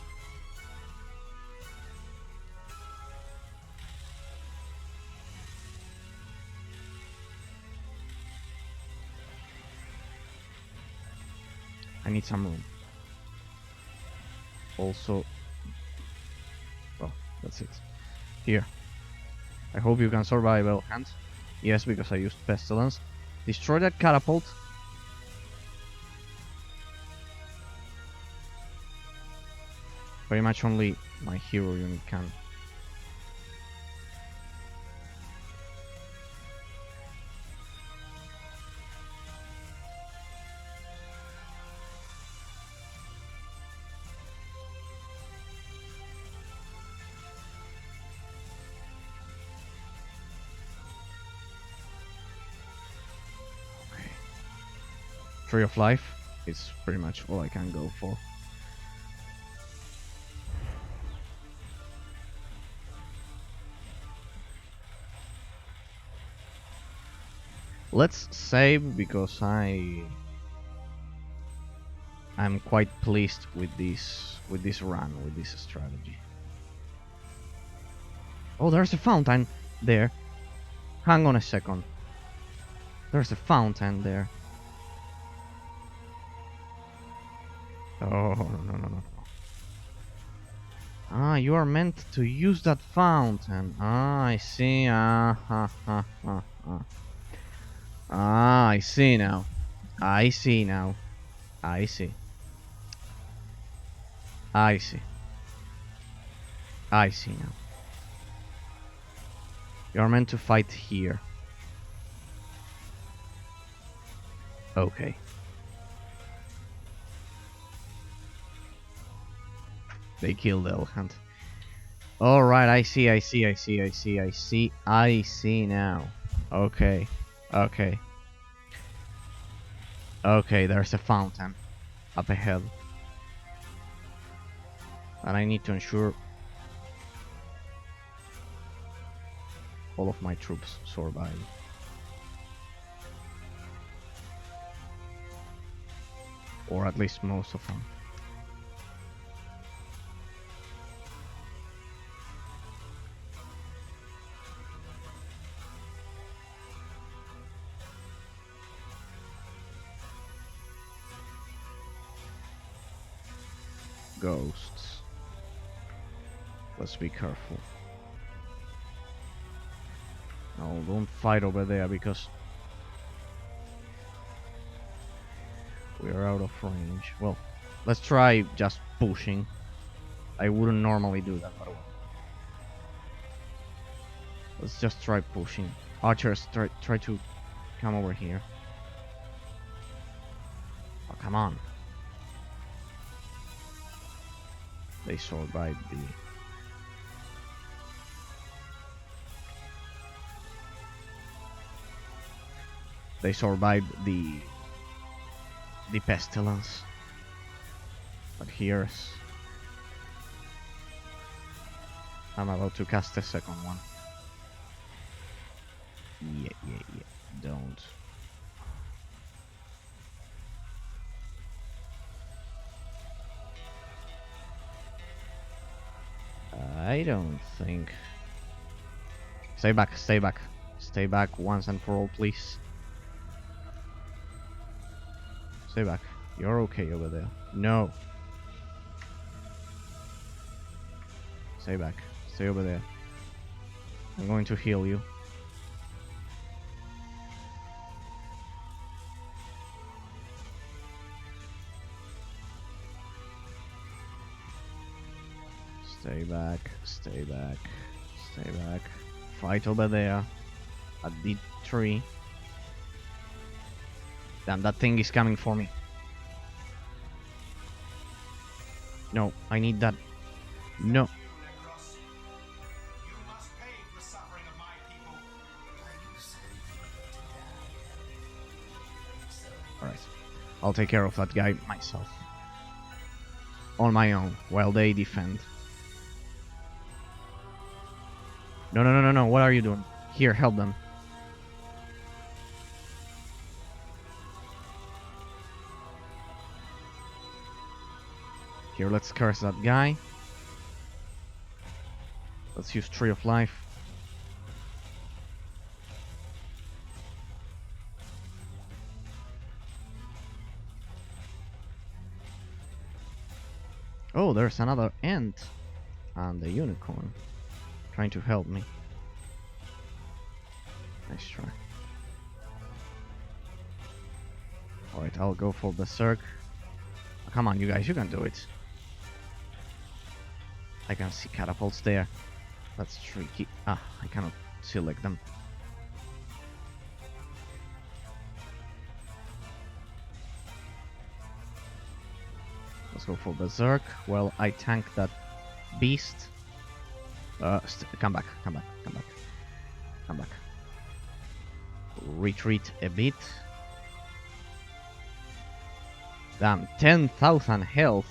I need some room. Also... well, that's it. Here. I hope you can survive, Elhand. Yes, because I used Pestilence. Destroy that catapult. Very much only my hero unit can. Tree of Life is pretty much all I can go for. Let's save because I'm quite pleased with this run, with this strategy. Oh, there's a fountain there. Hang on a second. There's a fountain there. Oh, no. Ah, you are meant to use that fountain. Ah, I see. Ah, I see now. I see now. I see. I see. I see now. You're meant to fight here. Okay. They killed the elephant. Alright, I see now. Okay. Okay. Okay, there's a fountain up ahead. And I need to ensure all of my troops survive. Or at least most of them. Ghosts. Let's be careful. No, don't fight over there because we're out of range. Well, let's try just pushing. I wouldn't normally do that, but let's just try pushing. Archers, try to come over here. Oh, come on. They survived the... They survived the pestilence. But here's... I'm about to cast a second one. Yeah. Don't. I don't think... Stay back. Stay back once and for all, please. Stay back. You're okay over there. No. Stay back. Stay over there. I'm going to heal you. Stay back. Fight over there. At the tree. Damn, that thing is coming for me. No, I need that. No. You must pay for the suffering of my people. Alright. I'll take care of that guy myself. On my own, while they defend. No. What are you doing? Here, help them. Here, let's curse that guy. Let's use Tree of Life. Oh, there's another ant and a unicorn trying to help me. Nice try. Alright, I'll go for Berserk. Oh, come on, you guys, you can do it. I can see catapults there. That's tricky. Ah, I cannot select them. Let's go for Berserk. Well, I tank that beast. Come back. Retreat a bit. Damn, 10,000 health.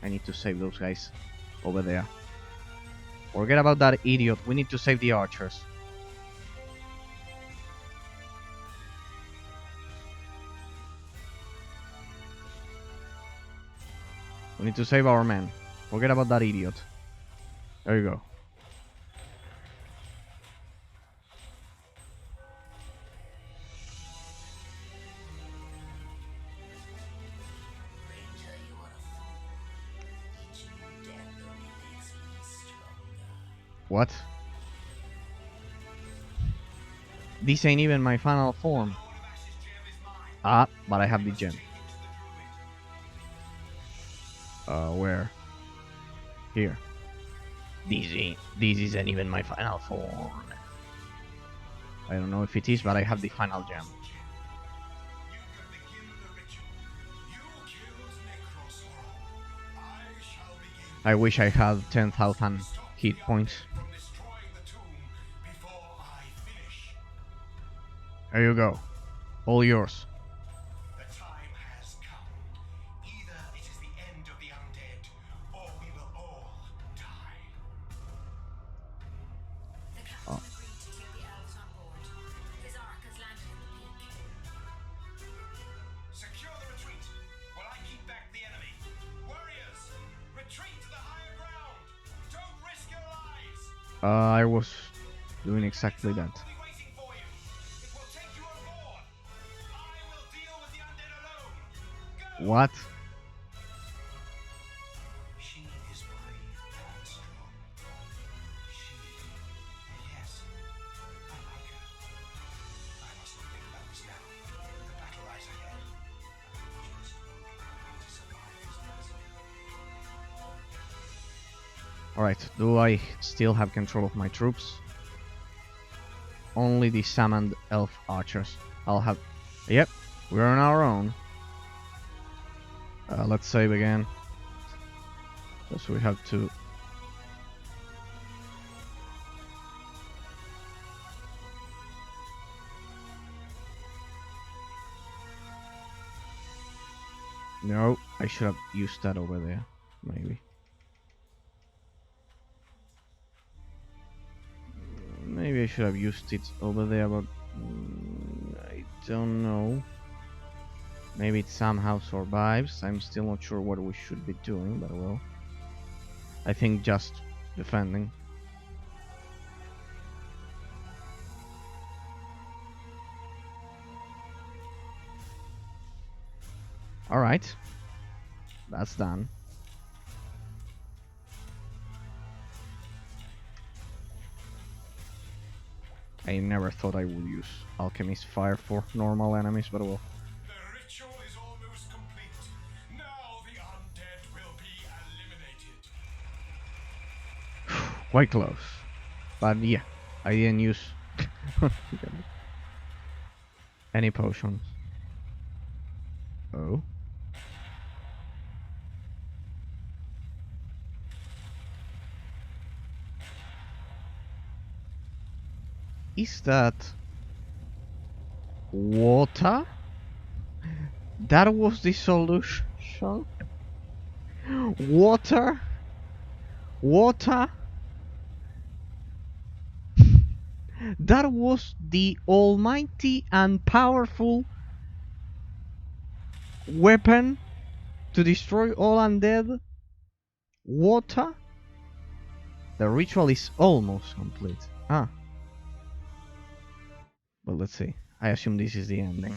I need to save those guys over there. Forget about that idiot. We need to save the archers. We need to save our men. Forget about that idiot. There you go. Ranger, you are a fool. Each new death only makes me stronger. What? This ain't even my final form. Ah, but I have the gem. Where? Here. This isn't even my final form. I don't know if it is, but I have the final gem. I wish I had 10,000 hit points. There you go. All yours. The time has come. Either it is the end of the undead, or we will all die. The captain agreed to take the elves on board. His ark has landed in the peak. Secure the retreat while I keep back the enemy. Warriors, retreat to the higher ground. Don't risk your lives. I was doing exactly that. We'll be waiting for you. It will take you on board. I will deal with the undead alone. Go. What? She is brave and strong. She, yes, I like her. I must not think about this now. The battle lies ahead. I just won't allow her to survive this massacre. Alright, do I still have control of my troops? Only the summoned elf archers. I'll have... Yep, we're on our own. Let's save again. Because we have to... No, I should have used that over there. Maybe. Maybe I should have used it over there, but I don't know. Maybe it somehow survives. I'm still not sure what we should be doing, but well. I think just defending. Alright. That's done. I never thought I would use Alchemist Fire for normal enemies, but well. The ritual is almost complete. Now the undead will be eliminated. Quite close. But yeah, I didn't use any potions. Oh. Is that water? That was the solution? Water? Water? That was the almighty and powerful weapon to destroy all undead? Water? The ritual is almost complete. Ah. But let's see. I assume this is the ending.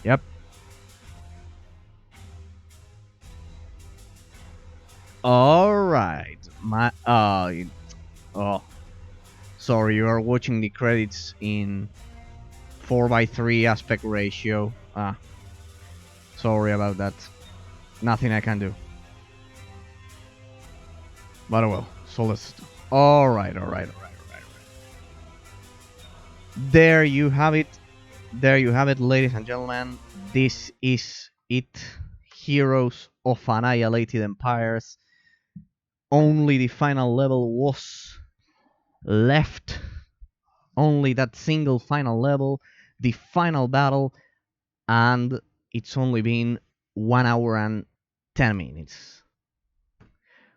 Yep. Alright. Oh. Sorry, you are watching the credits in 4:3 aspect ratio. Ah. Sorry about that. Nothing I can do. But well, so let's... Alright. There you have it. There you have it, ladies and gentlemen. This is it. Heroes of Annihilated Empires. Only the final level was left. Only that single final level. The final battle. And it's only been 1 hour and 10 minutes.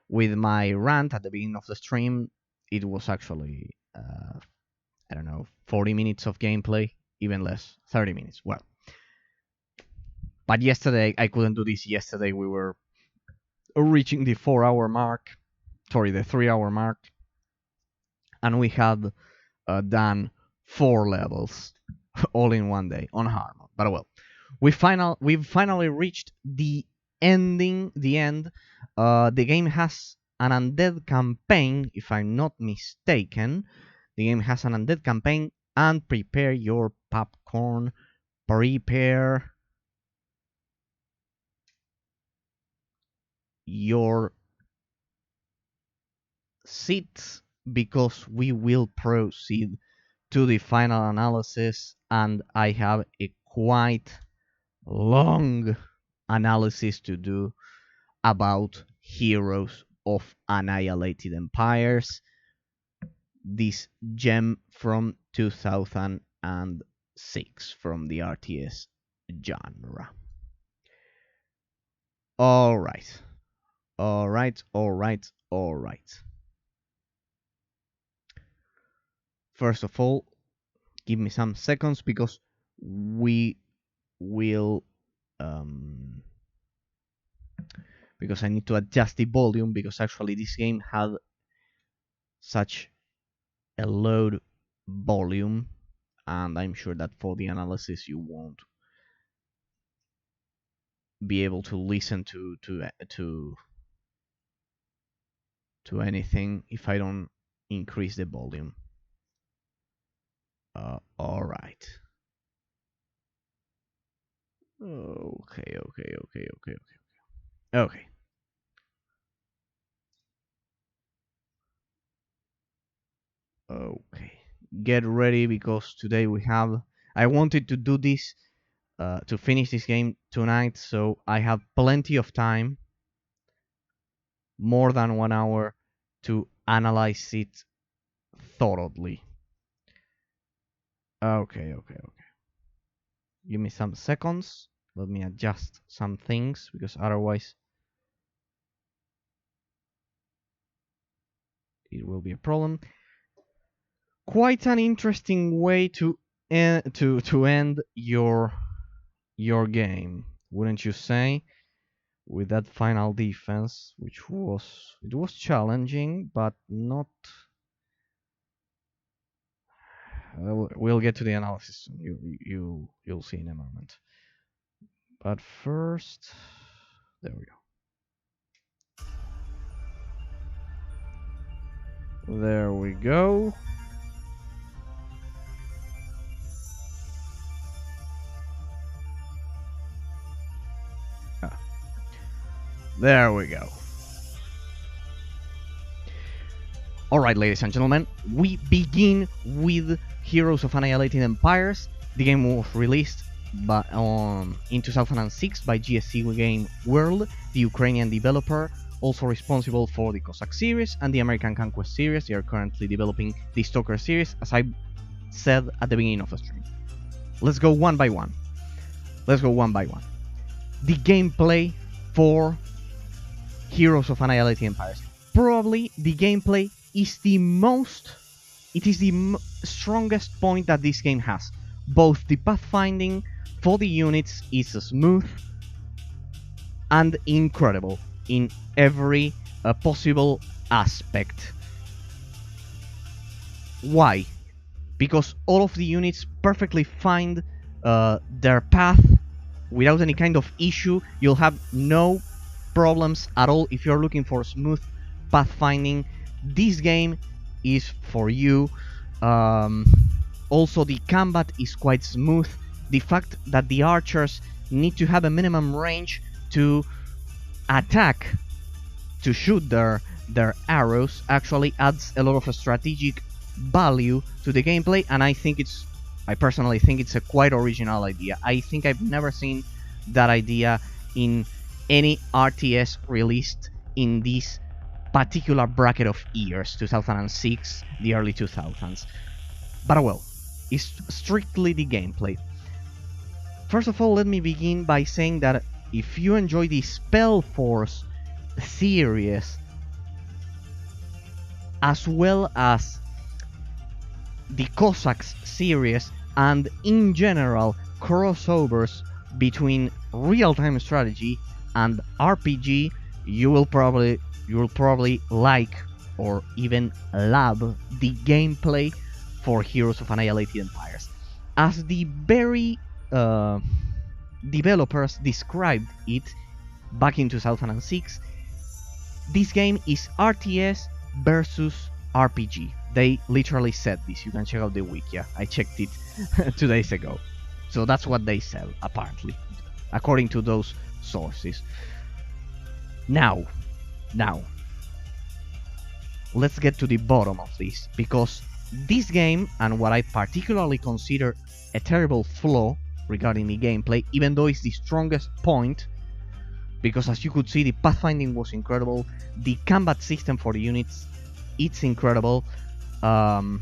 With my rant at the beginning of the stream, it was actually, I don't know, 40 minutes of gameplay, even less, 30 minutes. Well, but yesterday, I couldn't do this. Yesterday, we were reaching the 4-hour mark, sorry, the 3-hour mark, and we had done 4 levels all in one day on hard mode. But well, we've finally reached the end. The game has an undead campaign, if I'm not mistaken. The game has an undead campaign, and prepare your popcorn. Prepare your seats, because we will proceed to the final analysis, and I have a quite long analysis to do about Heroes of Annihilated Empires, this gem from 2006 from the RTS genre. Alright. First of all, give me some seconds, because we will because I need to adjust the volume, because actually this game had such a low volume, and I'm sure that for the analysis you won't be able to listen to anything if I don't increase the volume. All right. Okay. Okay. Get ready, because today we have. I wanted to do this to finish this game tonight, so I have plenty of time, more than 1 hour, to analyze it thoroughly. Okay. Give me some seconds. Let me adjust some things, because otherwise it will be a problem. Quite an interesting way to end your game, wouldn't you say? With that final defense, which was challenging, but not. We'll get to the analysis. You'll see in a moment. But first, there we go. There we go. There we go. Alright, ladies and gentlemen, we begin with Heroes of Annihilated Empires. The game was released in 2006 by GSC Game World, the Ukrainian developer, also responsible for the Cossacks series and the American Conquest series. They are currently developing the Stalker series, as I said at the beginning of the stream. Let's go one by one. The gameplay for Heroes of Annihilated Empires. Probably the gameplay is the strongest point that this game has. Both the pathfinding for the units is smooth and incredible in every possible aspect. Why? Because all of the units perfectly find their path without any kind of issue. You'll have no problems at all if you're looking for smooth pathfinding. This game is for you. Also, the combat is quite smooth. The fact that the archers need to have a minimum range to attack, to shoot their arrows, actually adds a lot of strategic value to the gameplay, and I personally think it's a quite original idea. I think I've never seen that idea in any RTS released in this particular bracket of years, 2006, the early 2000s. But well, it's strictly the gameplay. First of all, let me begin by saying that if you enjoy the Spellforce series, as well as the Cossacks series, and in general crossovers between real-time strategy and RPG, you will probably like or even love the gameplay for Heroes of Annihilated Empires. As the very developers described it back in 2006, this game is RTS versus RPG. They literally said this. You can check out the wiki. I checked it 2 days ago. So that's what they said, apparently, according to those sources. Now, let's get to the bottom of this, because this game, and what I particularly consider a terrible flaw regarding the gameplay, even though it's the strongest point, because as you could see, the pathfinding was incredible, the combat system for the units, it's incredible. The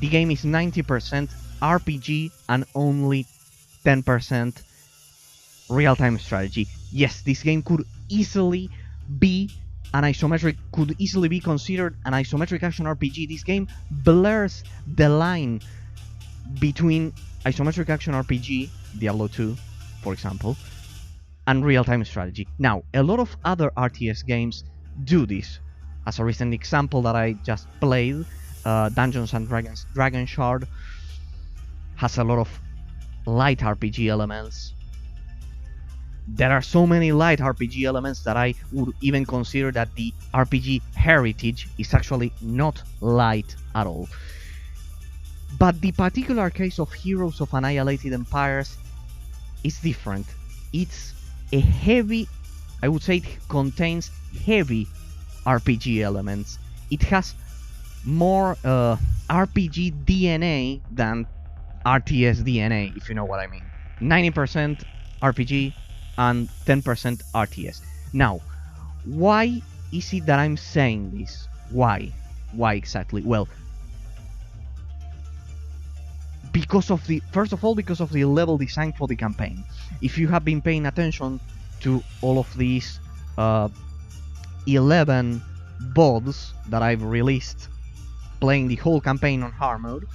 game is 90% RPG and only 10% real-time strategy. Yes, this game could easily be could easily be considered an isometric action RPG. This game blurs the line between isometric action RPG, Diablo 2, for example, and real-time strategy. Now, a lot of other RTS games do this. As a recent example that I just played, Dungeons and Dragons Dragon Shard has a lot of light RPG elements. There are so many light RPG elements that I would even consider that the RPG heritage is actually not light at all. But the particular case of Heroes of Annihilated Empires is different. It's a heavy, I would say it contains heavy RPG elements. It has more RPG DNA than RTS DNA, if you know what I mean. 90% RPG and 10% RTS. Now, why is it that I'm saying this? Why? Why exactly? Well, because of the, first of all, because of the level design for the campaign. If you have been paying attention to all of these 11 VODs that I've released playing the whole campaign on hard mode,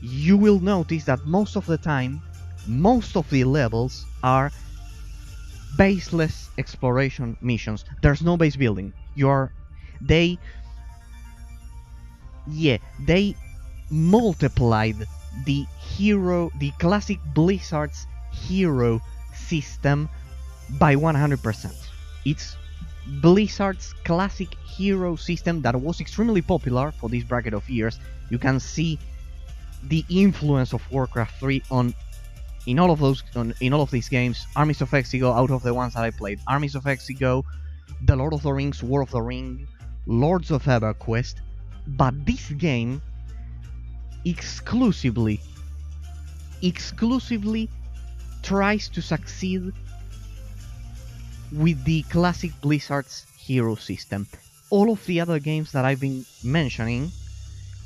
you will notice that most of the time, most of the levels are baseless exploration missions. There's no base building. They multiplied the classic Blizzard's hero system by 100%. It's Blizzard's classic hero system that was extremely popular for this bracket of years. You can see the influence of Warcraft 3 in all of these games. Armies of Exigo, out of the ones that I played, Armies of Exigo, The Lord of the Rings, War of the Ring, Lords of EverQuest, but this game exclusively tries to succeed with the classic Blizzard's hero system. All of the other games that I've been mentioning,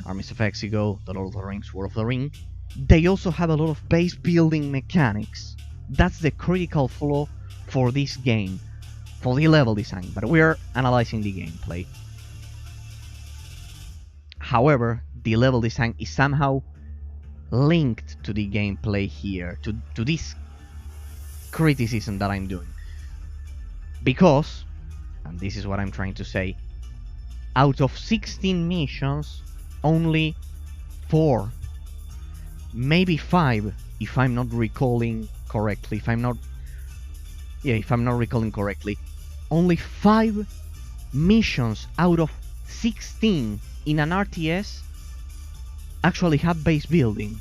Armies of Exigo, The Lord of the Rings, War of the Ring, they also have a lot of base building mechanics. That's the critical flaw for this game, for the level design, but we're analyzing the gameplay. However, the level design is somehow linked to the gameplay here, to this criticism that I'm doing. Because, and this is what I'm trying to say, out of 16 missions, only 4, maybe 5, if I'm not recalling correctly, if I'm not recalling correctly, only 5 missions out of 16 in an RTS actually have base building.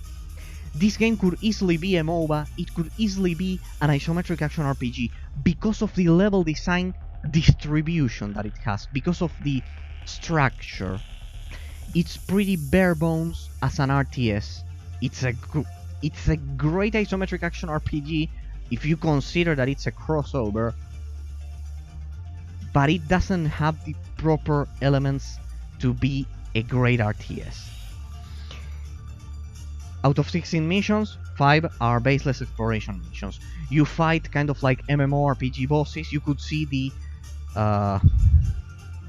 This game could easily be a MOBA, it could easily be an isometric action RPG, because of the level design distribution that it has, because of the structure. It's pretty bare bones as an RTS. It's a great isometric action RPG if you consider that it's a crossover, but it doesn't have the proper elements to be a great RTS. Out of 16 missions, 5 are baseless exploration missions. You fight kind of like MMORPG bosses. You could see the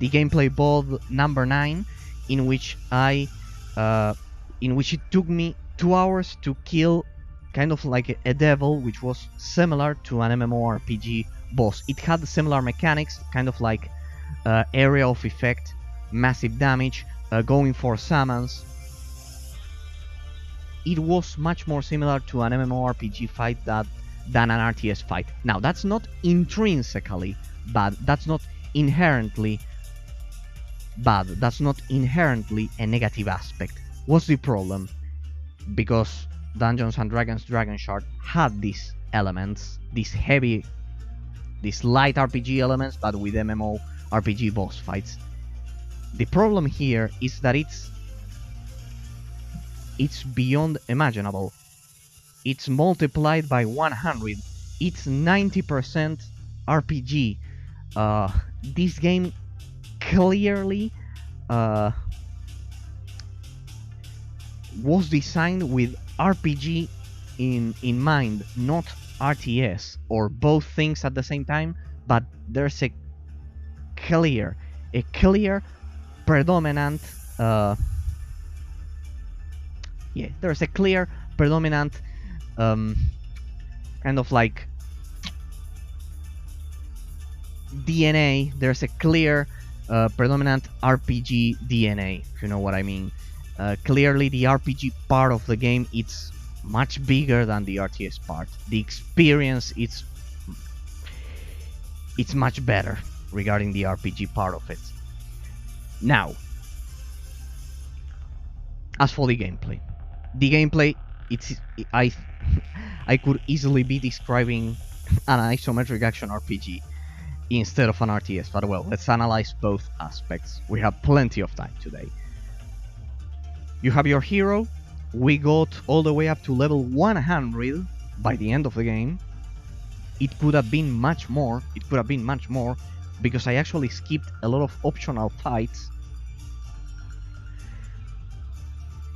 gameplay board number 9, in which it took me 2 hours to kill kind of like a devil, which was similar to an MMORPG boss. It had similar mechanics, kind of like area of effect, massive damage, going for summons. It was much more similar to an MMORPG fight than an RTS fight. Now, that's not intrinsically bad, that's not inherently bad, that's not inherently a negative aspect. What's the problem? Because Dungeons & Dragons Dragon Shard had these elements, these light RPG elements, but with MMORPG boss fights. The problem here is that it's beyond imaginable. It's multiplied by 100. It's 90% RPG. This game clearly was designed with RPG in mind, not RTS, or both things at the same time, but there's a clear predominant there's a clear predominant kind of like DNA. There's a clear predominant RPG DNA, if you know what I mean. Clearly the RPG part of the game, it's much bigger than the RTS part. The experience, it's much better regarding the RPG part of it. Now, as for the gameplay, I could easily be describing an isometric action RPG instead of an RTS, but well, let's analyze both aspects. We have plenty of time today. You have your hero. We got all the way up to level 100 by the end of the game. It could have been much more. Because I actually skipped a lot of optional fights.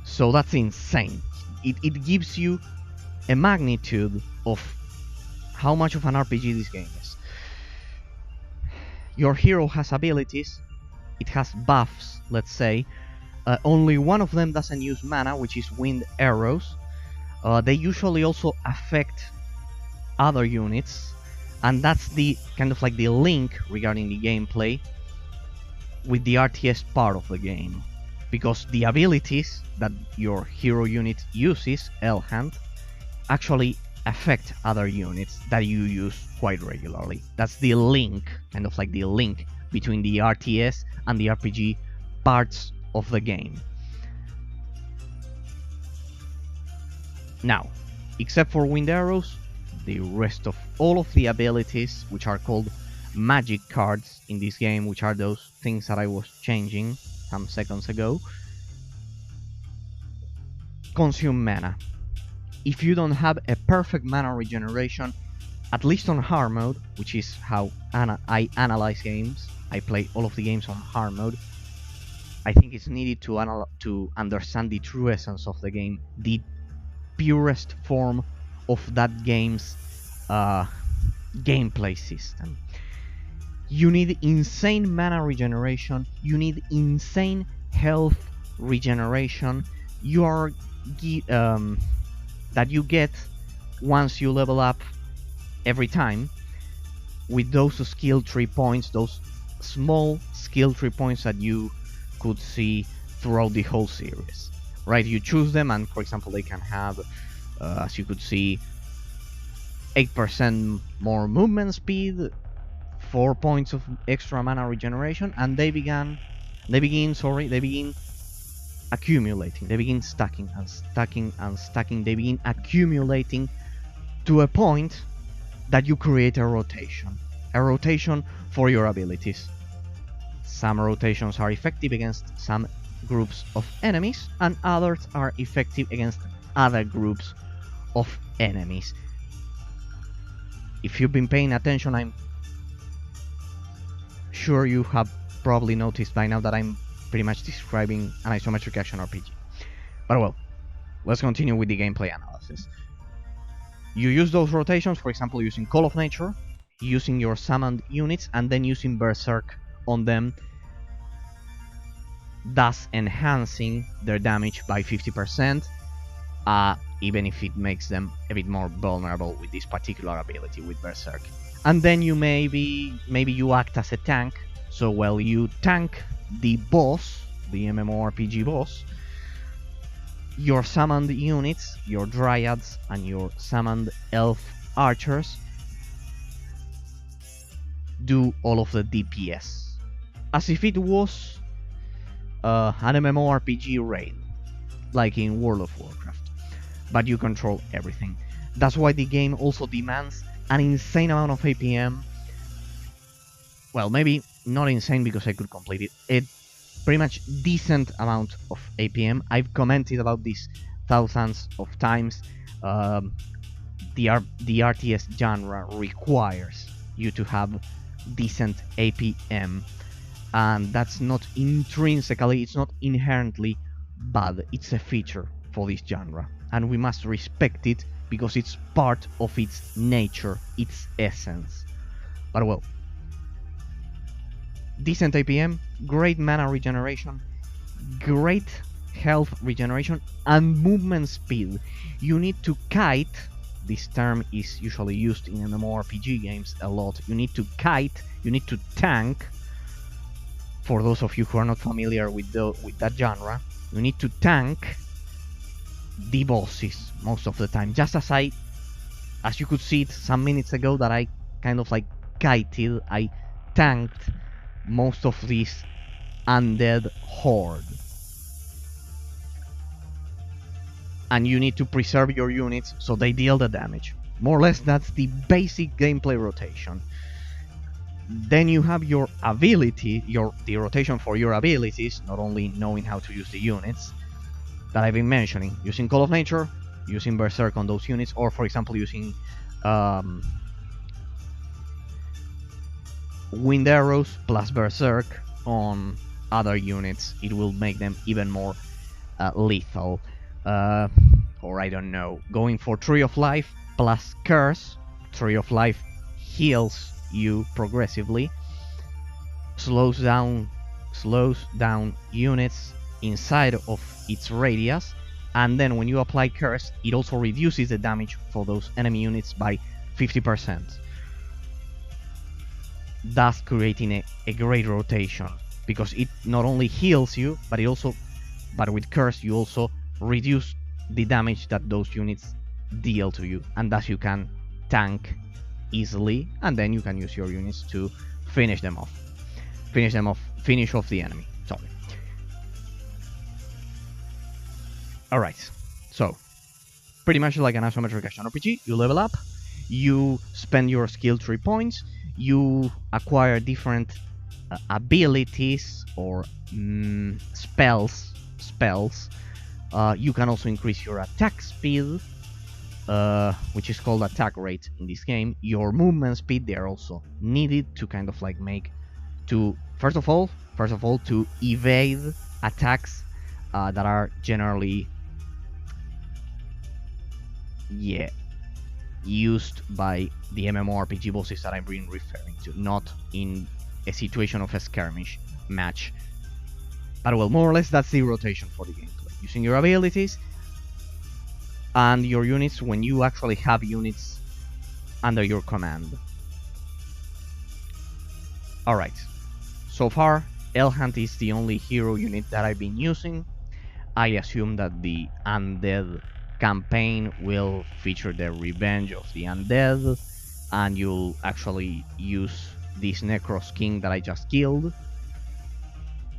So that's insane. It gives you a magnitude of how much of an RPG this game is. Your hero has abilities. It has buffs, let's say. Only one of them doesn't use mana, which is wind arrows. They usually also affect other units, and that's the kind of like the link regarding the gameplay with the RTS part of the game, because the abilities that your hero unit uses, L-Hand, actually affect other units that you use quite regularly. That's the link, kind of like the link between the RTS and the RPG parts of the game. Now, except for wind arrows, the rest of all of the abilities, which are called magic cards in this game, which are those things that I was changing some seconds ago, consume mana. If you don't have a perfect mana regeneration, at least on hard mode, which is how I analyze games, I play all of the games on hard mode, I think it's needed to understand the true essence of the game, the purest form of that game's gameplay system. You need insane mana regeneration, you need insane health regeneration, that you get once you level up every time with those skill tree points, those small skill tree points that you could see throughout the whole series, right? You choose them, and for example, they can have, as you could see, 8% more movement speed, 4 points of extra mana regeneration, and they begin accumulating. They begin stacking and stacking and stacking. They begin accumulating to a point that you create a rotation for your abilities. Some rotations are effective against some groups of enemies, and others are effective against other groups of enemies. If you've been paying attention, I'm sure you have probably noticed by now that I'm pretty much describing an isometric action RPG. But well, let's continue with the gameplay analysis. You use those rotations, for example, using Call of Nature, using your summoned units, and then using Berserk on them, thus enhancing their damage by 50%, even if it makes them a bit more vulnerable with this particular ability with Berserk. And then you maybe you act as a tank, so while you tank the boss, the MMORPG boss, your summoned units, your dryads, and your summoned elf archers do all of the DPS, as if it was an MMORPG raid, like in World of Warcraft, but you control everything. That's why the game also demands an insane amount of APM. Well, maybe not insane because I could complete it. A pretty much decent amount of APM. I've commented about this thousands of times. The RTS genre requires you to have decent APM, and that's not intrinsically, it's not inherently bad. It's a feature for this genre, and we must respect it because it's part of its nature, its essence. But well, decent APM, great mana regeneration, great health regeneration, and movement speed. You need to kite. This term is usually used in MMORPG games a lot. You need to kite, you need to tank. For those of you who are not familiar with that genre, you need to tank the bosses most of the time. Just as you could see it some minutes ago, that I kind of like kited, I tanked most of this undead horde. And you need to preserve your units so they deal the damage. More or less, that's the basic gameplay rotation. Then you have your ability, the rotation for your abilities, not only knowing how to use the units that I've been mentioning, using Call of Nature, using Berserk on those units, or for example using Wind Arrows plus Berserk on other units. It will make them even more lethal. Or I don't know, going for Tree of Life plus Curse. Tree of Life heals you progressively, slows down units inside of its radius, and then when you apply Curse, it also reduces the damage for those enemy units by 50%, thus creating a great rotation, because it not only heals you, but with Curse you also reduce the damage that those units deal to you, and thus you can tank easily, and then you can use your units to finish off the enemy. Sorry. Alright, so pretty much like an isometric action RPG, you level up, you spend your skill tree points, you acquire different abilities or spells. You can also increase your attack speed, which is called attack rate in this game. Your movement speed, they are also needed to kind of like make to first of all to evade attacks that are generally used by the MMORPG bosses that I've been referring to, not in a situation of a skirmish match. But well, more or less that's the rotation for the gameplay. Using your abilities and your units when you actually have units under your command. Alright, so far Elhunt is the only hero unit that I've been using. I assume that the Undead campaign will feature the Revenge of the Undead, and you'll actually use this Necros King that I just killed.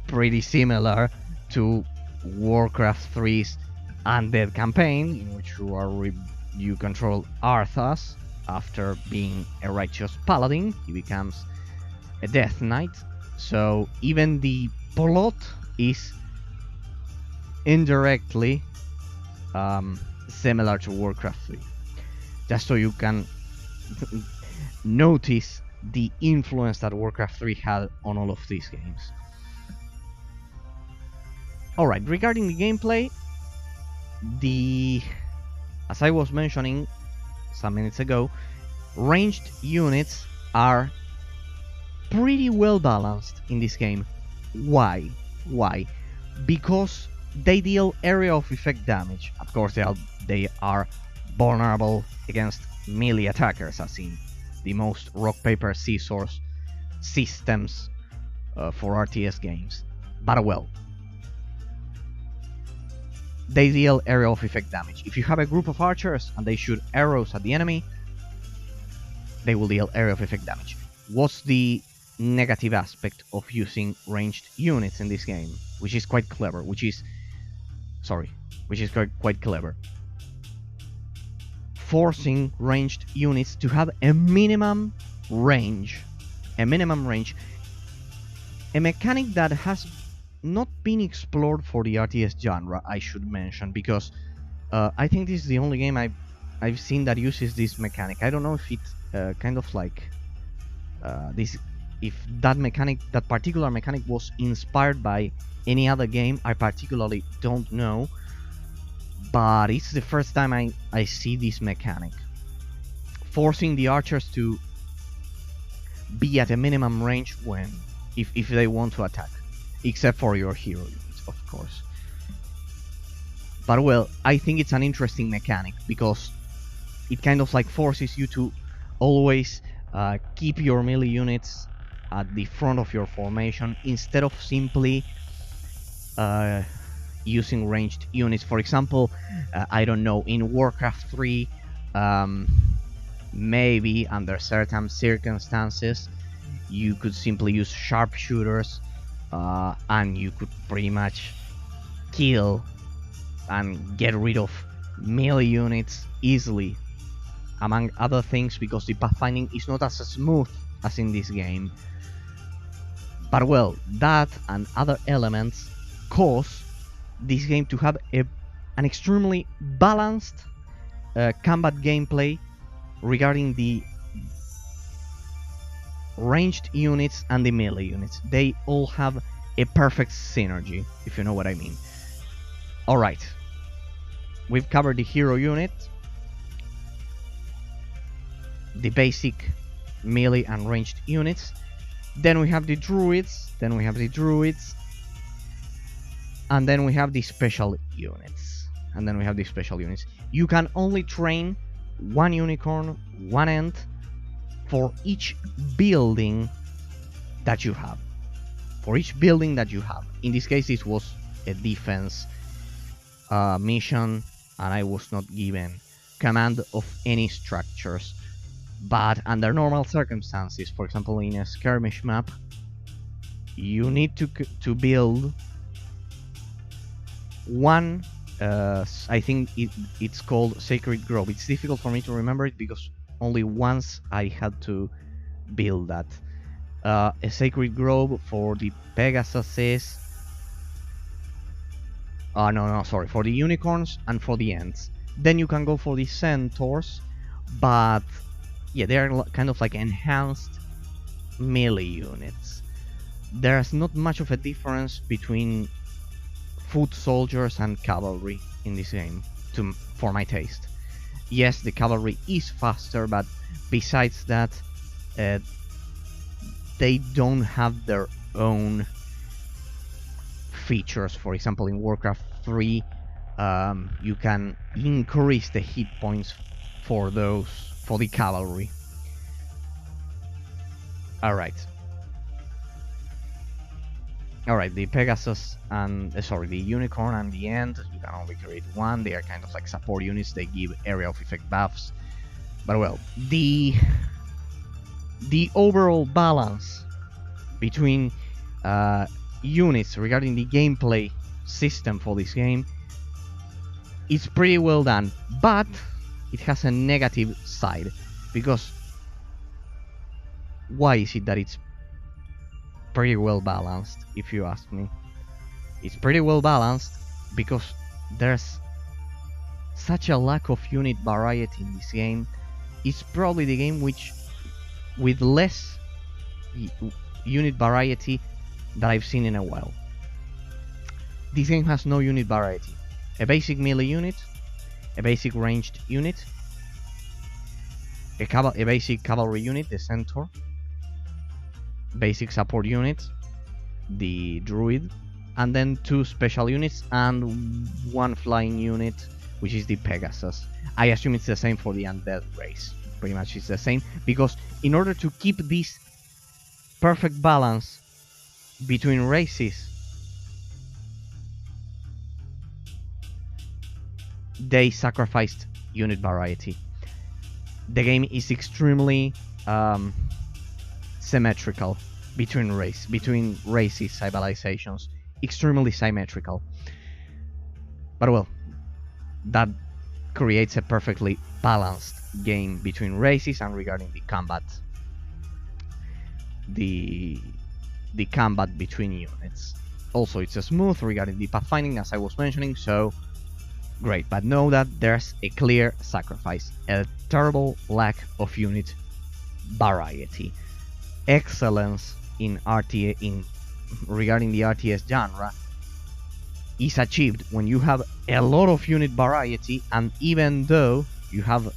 Pretty similar to Warcraft 3's Undead campaign, in which you control Arthas. After being a righteous paladin, he becomes a Death Knight. So even the plot is indirectly similar to Warcraft 3. Just so you can notice the influence that Warcraft 3 had on all of these games. Alright, regarding the gameplay, as I was mentioning some minutes ago, ranged units are pretty well balanced in this game. Why? Because they deal area of effect damage. Of course, they are vulnerable against melee attackers, as in the most rock paper scissors systems for RTS games. But well, they deal area of effect damage. If you have a group of archers and they shoot arrows at the enemy, they will deal area of effect damage. What's the negative aspect of using ranged units in this game? Which is quite clever. Quite clever. Forcing ranged units to have a minimum range. A mechanic that has not been explored for the RTS genre, I should mention, because I think this is the only game I've seen that uses this mechanic. I don't know if it's kind of like if that particular mechanic was inspired by any other game. I particularly don't know, but it's the first time I see this mechanic, forcing the archers to be at a minimum range if they want to attack, except for your hero units, of course. But well, I think it's an interesting mechanic because it kind of like forces you to always keep your melee units at the front of your formation instead of simply using ranged units. For example, I don't know, in Warcraft 3, maybe under certain circumstances, you could simply use sharpshooters and you could pretty much kill and get rid of melee units easily, among other things, because the pathfinding is not as smooth as in this game. But well, that and other elements cause this game to have an extremely balanced combat gameplay regarding the ranged units and the melee units. They all have a perfect synergy, if you know what I mean. Alright, we've covered the hero unit, the basic melee and ranged units. Then we have the druids, and then we have the special units. You can only train one unicorn, one ant, for each building that you have. In this case, this was a defense mission, and I was not given command of any structures. But under normal circumstances, for example in a skirmish map, you need to build one, I think it's called Sacred Grove. It's difficult for me to remember it because only once I had to build that. A Sacred Grove for the Pegasuses, for the unicorns and for the ants. Then you can go for the centaurs, but yeah, they're kind of like enhanced melee units. There's not much of a difference between foot soldiers and cavalry in this game, for my taste. Yes, the cavalry is faster, but besides that, they don't have their own features. For example, in Warcraft 3, you can increase the hit points for the cavalry. Alright, the Pegasus and the unicorn and the ant, you can only create one. They are kind of like support units. They give area of effect buffs. But well, the overall balance between units regarding the gameplay system for this game is pretty well done, but it has a negative side. Because why is it that it's pretty well balanced, if you ask me? It's pretty well balanced because there's such a lack of unit variety in this game. It's probably the game with less unit variety that I've seen in a while. This game has no unit variety. a basic melee unit, a basic ranged unit, a basic cavalry unit, the centaur, basic support unit, the druid, and then 2 special units and 1 flying unit, which is the Pegasus. I assume it's the same for the undead race. Pretty much it's the same, because in order to keep this perfect balance between races, they sacrificed unit variety. The game is extremely symmetrical between races, civilizations, extremely symmetrical. But well, that creates a perfectly balanced game between races and regarding the combat. The combat between units. Also, it's smooth regarding the pathfinding, as I was mentioning, so great. But know that there's a clear sacrifice, a terrible lack of unit variety. Excellence in RTS, regarding the RTS genre, is achieved when you have a lot of unit variety, and even though you have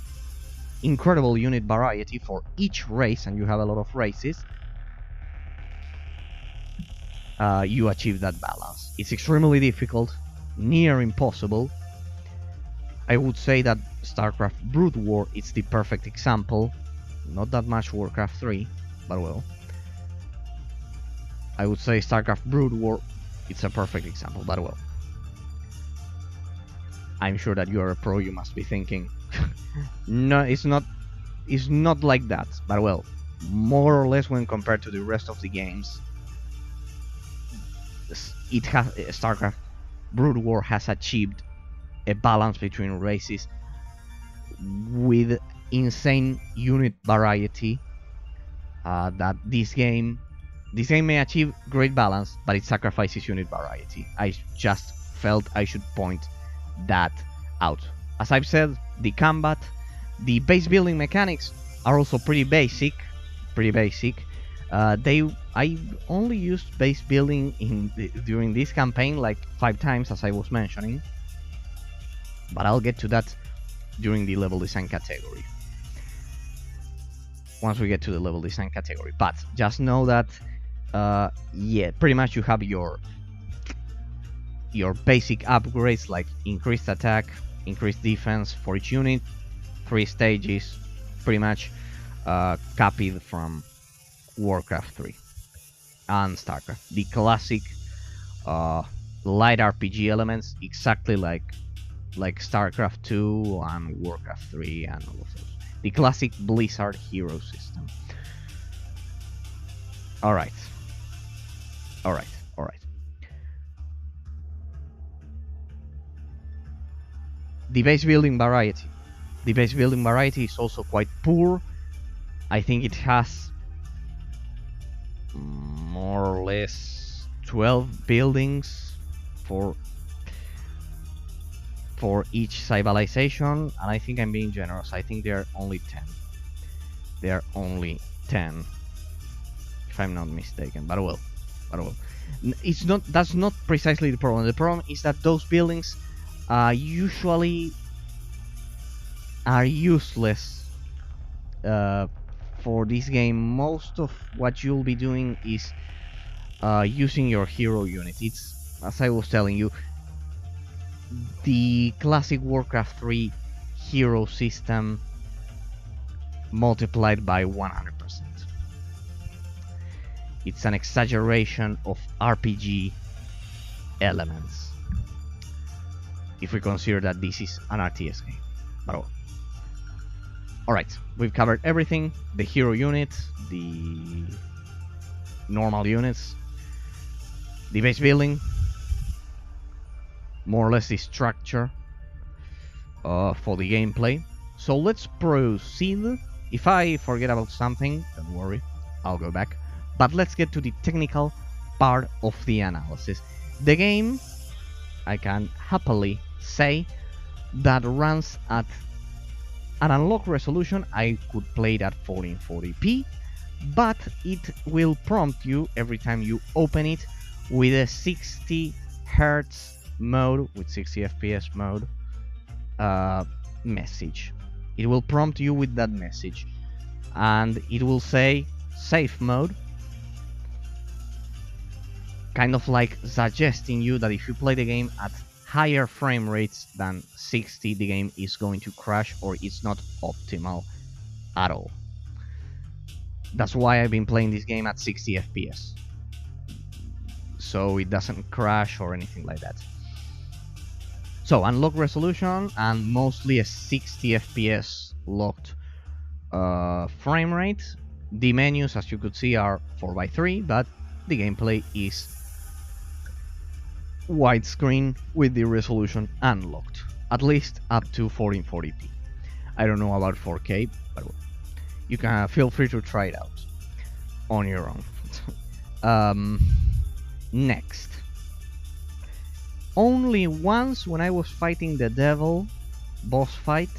incredible unit variety for each race and you have a lot of races, you achieve that balance. It's extremely difficult, near impossible. I would say that StarCraft Brood War is the perfect example. Not that much Warcraft 3, but well. I would say StarCraft Brood War, it's a perfect example, but well. I'm sure that you are a pro, you must be thinking, no, it's not like that, but well, more or less when compared to the rest of the games, StarCraft Brood War has achieved a balance between races with insane unit variety. That this game may achieve great balance, but it sacrifices unit variety. I just felt I should point that out. As I've said, the combat, the base building mechanics are also pretty basic. I only used base building during this campaign like 5 times, as I was mentioning, but I'll get to that during the level design category. Once we get to the level design category, but just know that, yeah, pretty much you have your basic upgrades like increased attack, increased defense for each unit, 3 stages, pretty much copied from Warcraft 3 and StarCraft. The classic light RPG elements, exactly like StarCraft 2 and Warcraft 3 and all of those. The classic Blizzard hero system. Alright. The base building variety. The base building variety is also quite poor. I think it has more or less 12 buildings for each civilization, and I think I'm being generous. I think there are only 10. There are only 10, if I'm not mistaken. But well, it's not. That's not precisely the problem. The problem is that those buildings usually are useless for this game. Most of what you'll be doing is using your hero unit. It's, as I was telling you, the classic Warcraft 3 hero system multiplied by 100%. It's an exaggeration of RPG elements, if we consider that this is an RTS game. But well. Alright, we've covered everything. The hero unit, the normal units, the base building, more or less the structure for the gameplay. So let's proceed. If I forget about something, don't worry, I'll go back. But let's get to the technical part of the analysis. The game, I can happily say, that runs at an unlocked resolution. I could play it at 1440p, but it will prompt you every time you open it with a 60 Hz mode, with 60 FPS mode, message. It will prompt you with that message, and it will say safe mode, kind of like suggesting you that if you play the game at higher frame rates than 60, the game is going to crash or it's not optimal at all. That's why I've been playing this game at 60 FPS, so it doesn't crash or anything like that. So unlock resolution and mostly a 60 FPS locked frame rate. The menus, as you could see, are 4:3, but the gameplay is widescreen with the resolution unlocked, at least up to 1440p. I don't know about 4K, but you can feel free to try it out on your own. Next, only once when I was fighting the devil boss fight,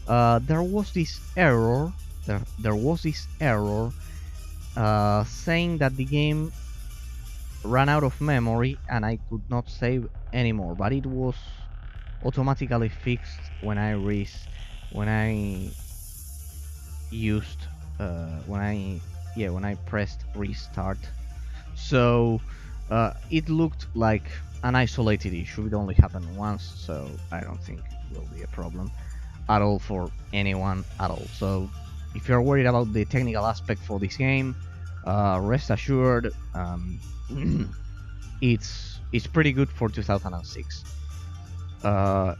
there was this error. There was this error saying that the game ran out of memory and I could not save anymore, but it was automatically fixed when I pressed restart. So it looked like an isolated issue. It only happened once, so I don't think it will be a problem at all for anyone at all. So if you're worried about the technical aspect for this game, rest assured, it's pretty good for 2006.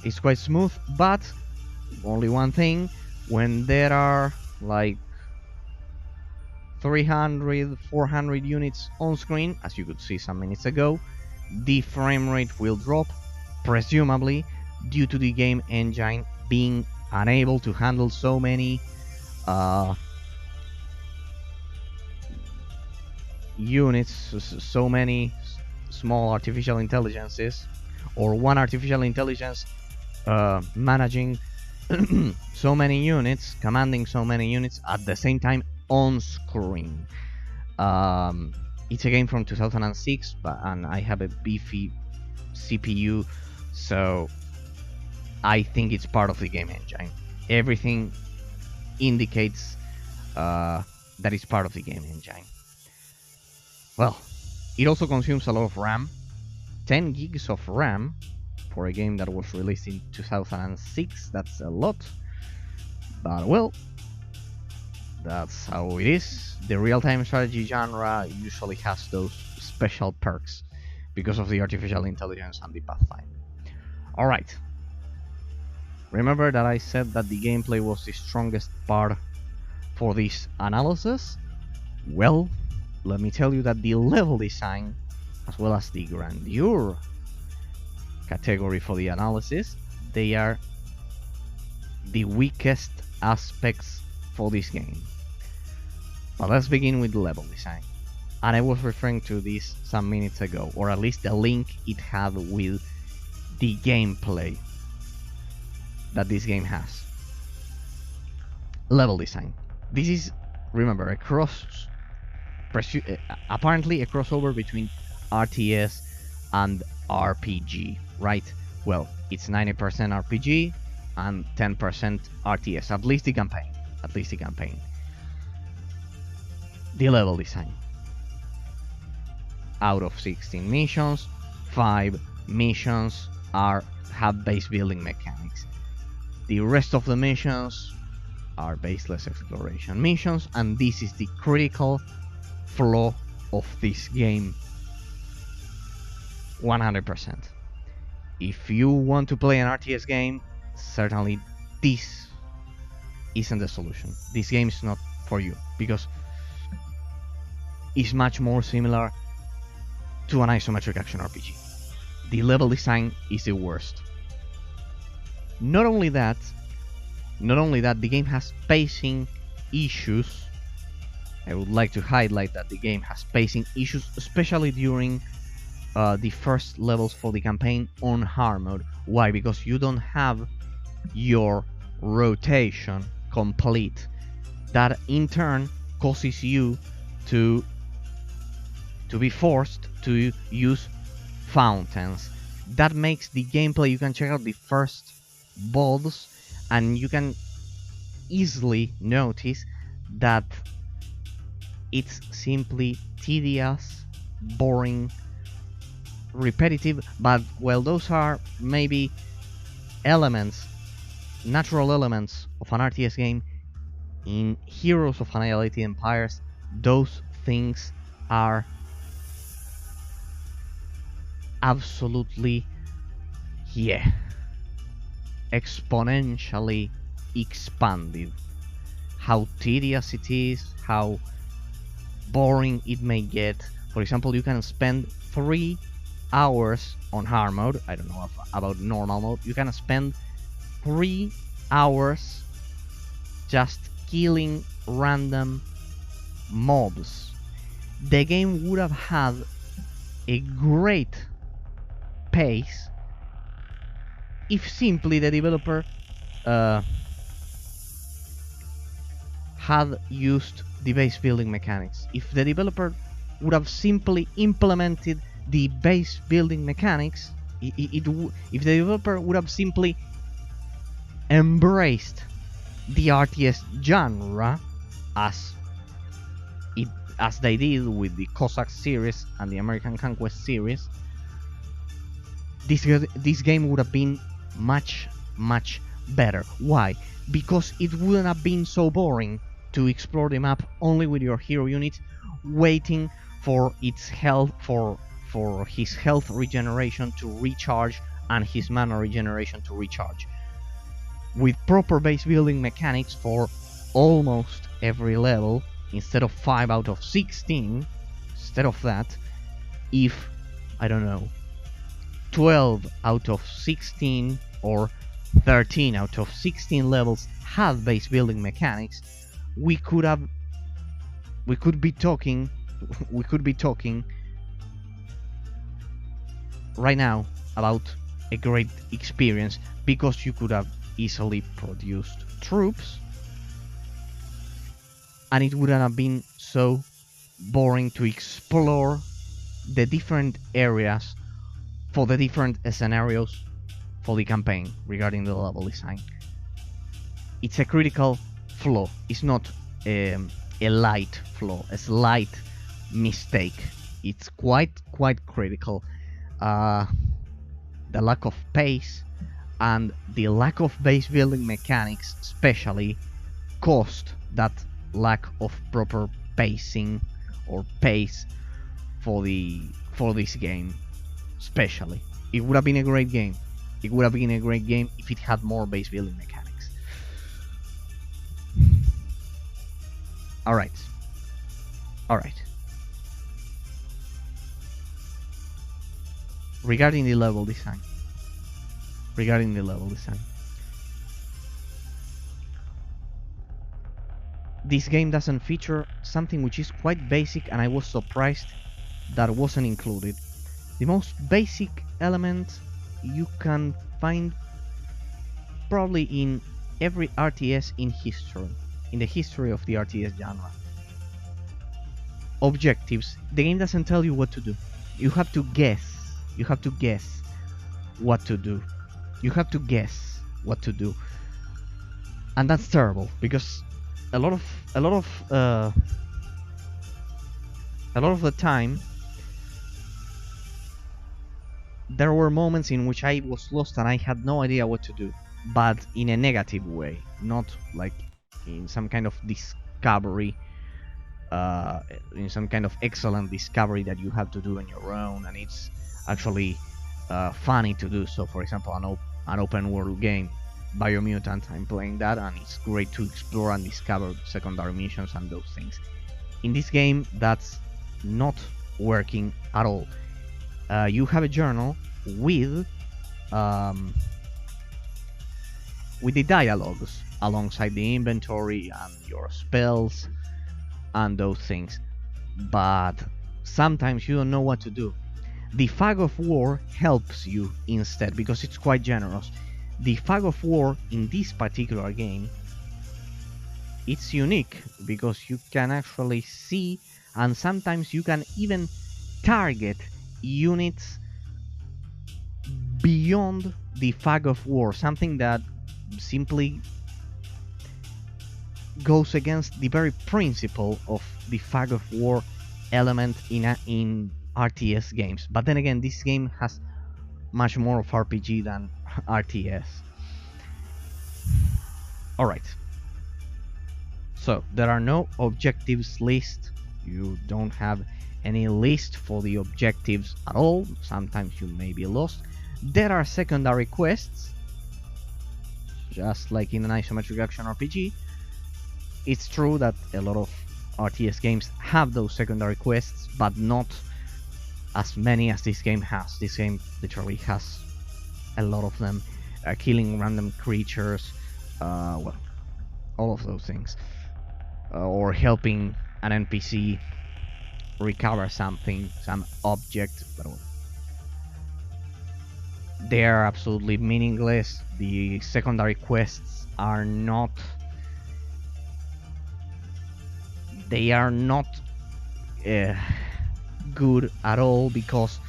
It's quite smooth, but only one thing: when there are like 300, 400 units on screen, as you could see some minutes ago, the frame rate will drop, presumably due to the game engine being unable to handle so many units, so many small artificial intelligences, or one artificial intelligence managing so many units, commanding so many units at the same time on screen. It's a game from 2006, and I have a beefy CPU, so I think it's part of the game engine. Everything indicates that it's part of the game engine. Well, it also consumes a lot of RAM, 10 gigs of RAM for a game that was released in 2006. That's a lot, but well, that's how it is. The real-time strategy genre usually has those special perks because of the artificial intelligence and the pathfinder. Alright, remember that I said that the gameplay was the strongest part for this analysis? Well, let me tell you that the level design, as well as the grandeur category for the analysis, they are the weakest aspects for this game. But let's begin with the level design. And I was referring to this some minutes ago, or at least the link it had with the gameplay that this game has. Level design. This is, remember, apparently a crossover between RTS and RPG, right? Well, it's 90% RPG and 10% RTS, at least the campaign. The level design. Out of 16 missions, 5 missions have base building mechanics. The rest of the missions are baseless exploration missions, and this is the critical flaw of this game. 100%. If you want to play an RTS game, certainly this isn't the solution. This game is not for you, because it's much more similar to an isometric action RPG. The level design is the worst. Not only that, the game has pacing issues. I would like to highlight that the game has pacing issues, especially during the first levels for the campaign on hard mode. Why? Because you don't have your rotation complete. That in turn causes you to be forced to use fountains. That makes the gameplay, you can check out the first boss and you can easily notice that it's simply tedious, boring, repetitive, but well, those are maybe elements, natural elements of an RTS game. In Heroes of Annihilated Empires, those things are absolutely, exponentially expanded. How tedious it is, how boring it may get. For example, you can spend 3 hours on hard mode. I don't know about normal mode. You can spend 3 hours just killing random mobs. The game would have had a great pace if simply the developer had used the base building mechanics. If the developer would have simply implemented the base building mechanics, if the developer would have simply embraced the RTS genre as they did with the Cossacks series and the American Conquest series, this game would have been much better. Why? Because it wouldn't have been so boring to explore the map only with your hero unit, waiting for its health, for his health regeneration to recharge and his mana regeneration to recharge. With proper base building mechanics for almost every level, instead of 5 out of 16, instead of that, if, I don't know, 12 out of 16 or 13 out of 16 levels had base building mechanics, we could be talking right now about a great experience, because you could have easily produced troops and it wouldn't have been so boring to explore the different areas for the different scenarios for the campaign regarding the level design. It's a critical flaw. It's not a light flaw, a slight mistake. It's quite critical. The lack of pace and the lack of base building mechanics especially caused that lack of proper pacing or pace for this game. Especially, it would have been a great game. It would have been a great game if it had more base building mechanics. Alright. Regarding the level design. This game doesn't feature something which is quite basic, and I was surprised that wasn't included. The most basic element you can find probably in every RTS in the history of the RTS genre. Objectives. The game doesn't tell you what to do. You have to guess. What to do. And that's terrible, because a lot of the time there were moments in which I was lost and I had no idea what to do, but in a negative way, not like in some kind of discovery, in some kind of excellent discovery that you have to do on your own, and it's actually funny to do so. For example, an open world game, Biomutant, I'm playing that, and it's great to explore and discover secondary missions and those things. In this game, that's not working at all. You have a journal with the dialogues alongside the inventory and your spells and those things, but sometimes you don't know what to do. The Fog of War helps you instead, because it's quite generous. The Fog of War in this particular game, it's unique because you can actually see, and sometimes you can even target units beyond the fog of war, something that simply goes against the very principle of the fog of war element in RTS games. But then again, this game has much more of RPG than RTS. Alright. So, there are no objectives list. You don't have any list for the objectives at all. Sometimes you may be lost. There are secondary quests, just like in an isometric action RPG. It's true that a lot of RTS games have those secondary quests, but not as many as this game has. This game literally has a lot of them. Killing random creatures, well, all of those things. Or helping an NPC recover something, some object, but they are absolutely meaningless. The secondary quests are not... They are not good at all, because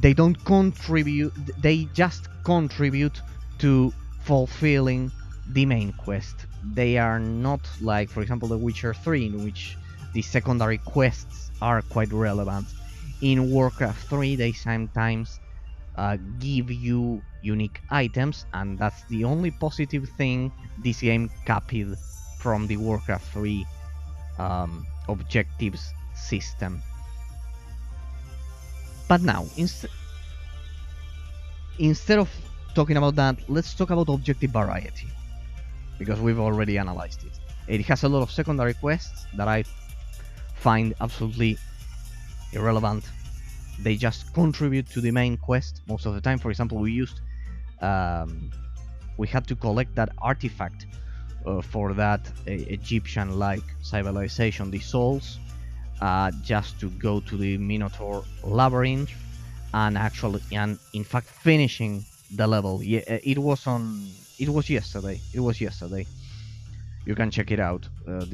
they don't contribute, they just contribute to fulfilling the main quest. They are not like, for example, The Witcher 3, in which the secondary quests are quite relevant. In Warcraft 3, they sometimes give you unique items, and that's the only positive thing this game copied from the Warcraft 3 objectives system. But now, instead of talking about that, let's talk about objective variety, because we've already analyzed it. It has a lot of secondary quests that I find absolutely irrelevant. They just contribute to the main quest most of the time. For example, we had to collect that artifact for that Egyptian-like civilization, the souls, just to go to the Minotaur labyrinth, and in fact finishing the level. Yeah, it was yesterday. You can check it out.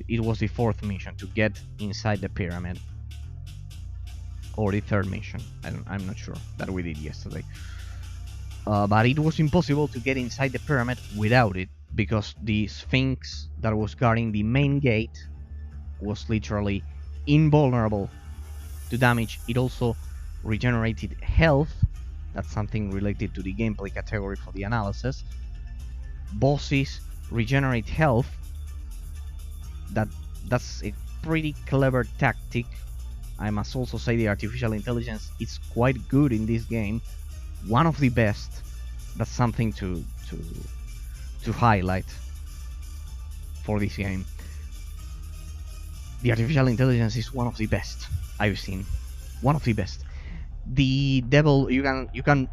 It was the 4th mission to get inside the pyramid, or the 3rd mission. I'm not sure, that we did yesterday. But it was impossible to get inside the pyramid without it, because the Sphinx that was guarding the main gate was literally invulnerable to damage. It also regenerated health. That's something related to the gameplay category for the analysis. Bosses regenerate health. That's a pretty clever tactic. I must also say the artificial intelligence is quite good in this game. One of the best. That's something to highlight for this game. The artificial intelligence is one of the best I've seen. One of the best. The devil, you can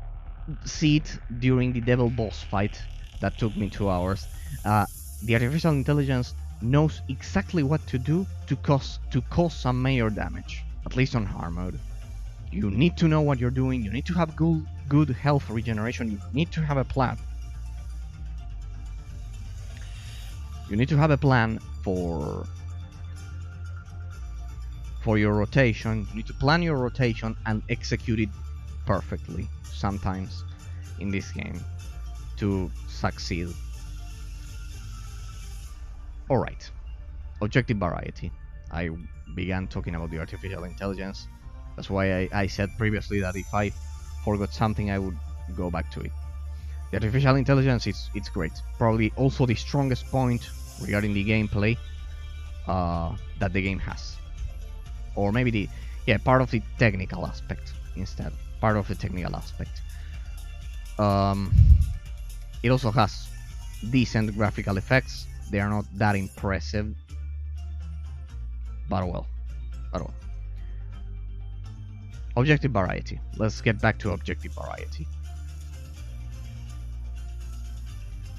see it during the devil boss fight that took me 2 hours. The artificial intelligence knows exactly what to do to cause some major damage, at least on hard mode. You need to know what you're doing. You need to have good health regeneration. You need to have a plan. You need to have a plan for your rotation. You need to plan your rotation and execute it perfectly sometimes in this game to succeed. Alright, objective variety. I began talking about the artificial intelligence. That's why I said previously that if I forgot something, I would go back to it. The artificial intelligence, it's great. Probably also the strongest point regarding the gameplay that the game has. Or maybe part of the technical aspect instead. Part of the technical aspect. It also has decent graphical effects. They are not that impressive, but well. Objective variety. Let's get back to objective variety.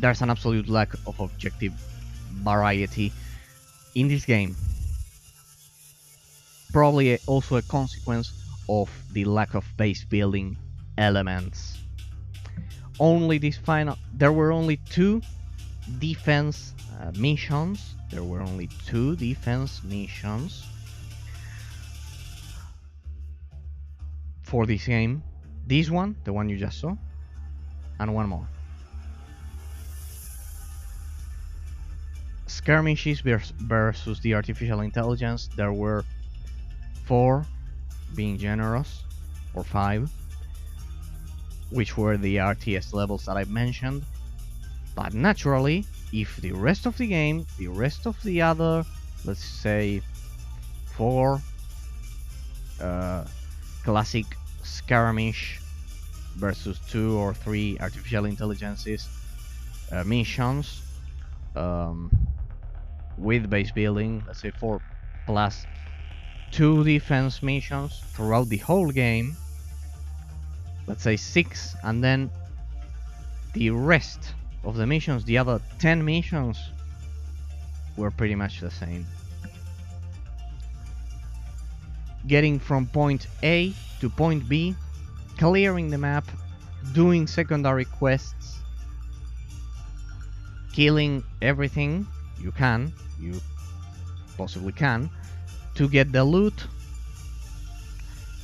There's an absolute lack of objective variety in this game. Probably also a consequence of the lack of base building elements. There were only 2 defense missions. For this game. This one, the one you just saw, and one more. Skirmishes versus the artificial intelligence. There were 4, being generous, or 5, which were the RTS levels that I mentioned. But naturally, if the rest of the game, the rest of the other, let's say 4 classic skirmish versus 2 or 3 artificial intelligences missions with base building, let's say 4 plus 2 defense missions throughout the whole game, let's say 6, and then the rest of the missions, the other 10 missions, were pretty much the same. Getting from point A to point B, clearing the map, doing secondary quests, killing everything you possibly can, to get the loot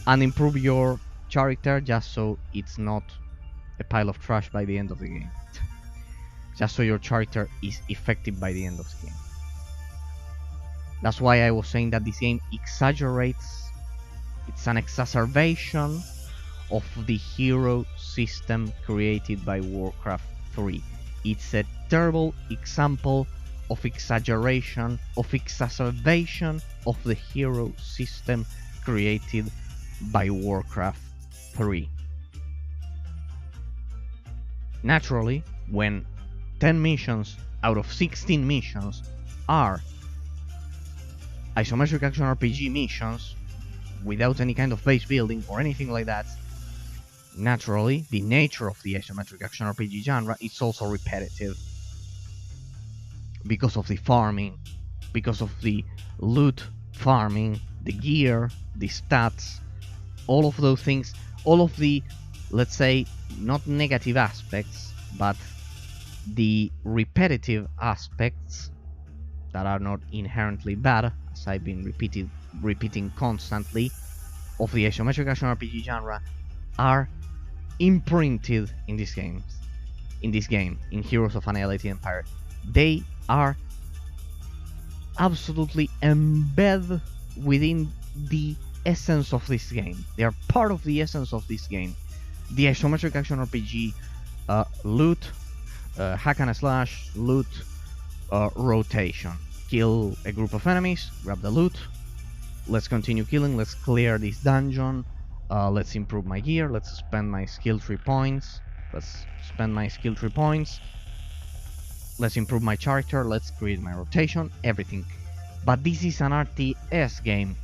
and improve your character, just so it's not a pile of trash by the end of the game. Just so your character is effective by the end of the game. That's why I was saying that this game exaggerates. It's an exacerbation of the hero system created by Warcraft 3. It's a terrible example of exaggeration, of exacerbation of the hero system created by Warcraft 3. Naturally, when 10 missions out of 16 missions are isometric action RPG missions without any kind of base building or anything like that, naturally, the nature of the isometric action RPG genre is also repetitive. Because of the farming, because of the loot farming, the gear, the stats, all of those things, all of the, let's say, not negative aspects, but the repetitive aspects that are not inherently bad, as I've been repeating constantly, of the isometric action RPG genre, are imprinted in this game, in Heroes of Annihilated Empires. They are absolutely embedded within the essence of this game. They are part of the essence of this game. The isometric action RPG loot, hack and slash, loot, rotation. Kill a group of enemies, grab the loot, let's continue killing, let's clear this dungeon, let's improve my gear, let's spend my skill tree points, let's improve my character, let's create my rotation, everything. But this is an RTS game,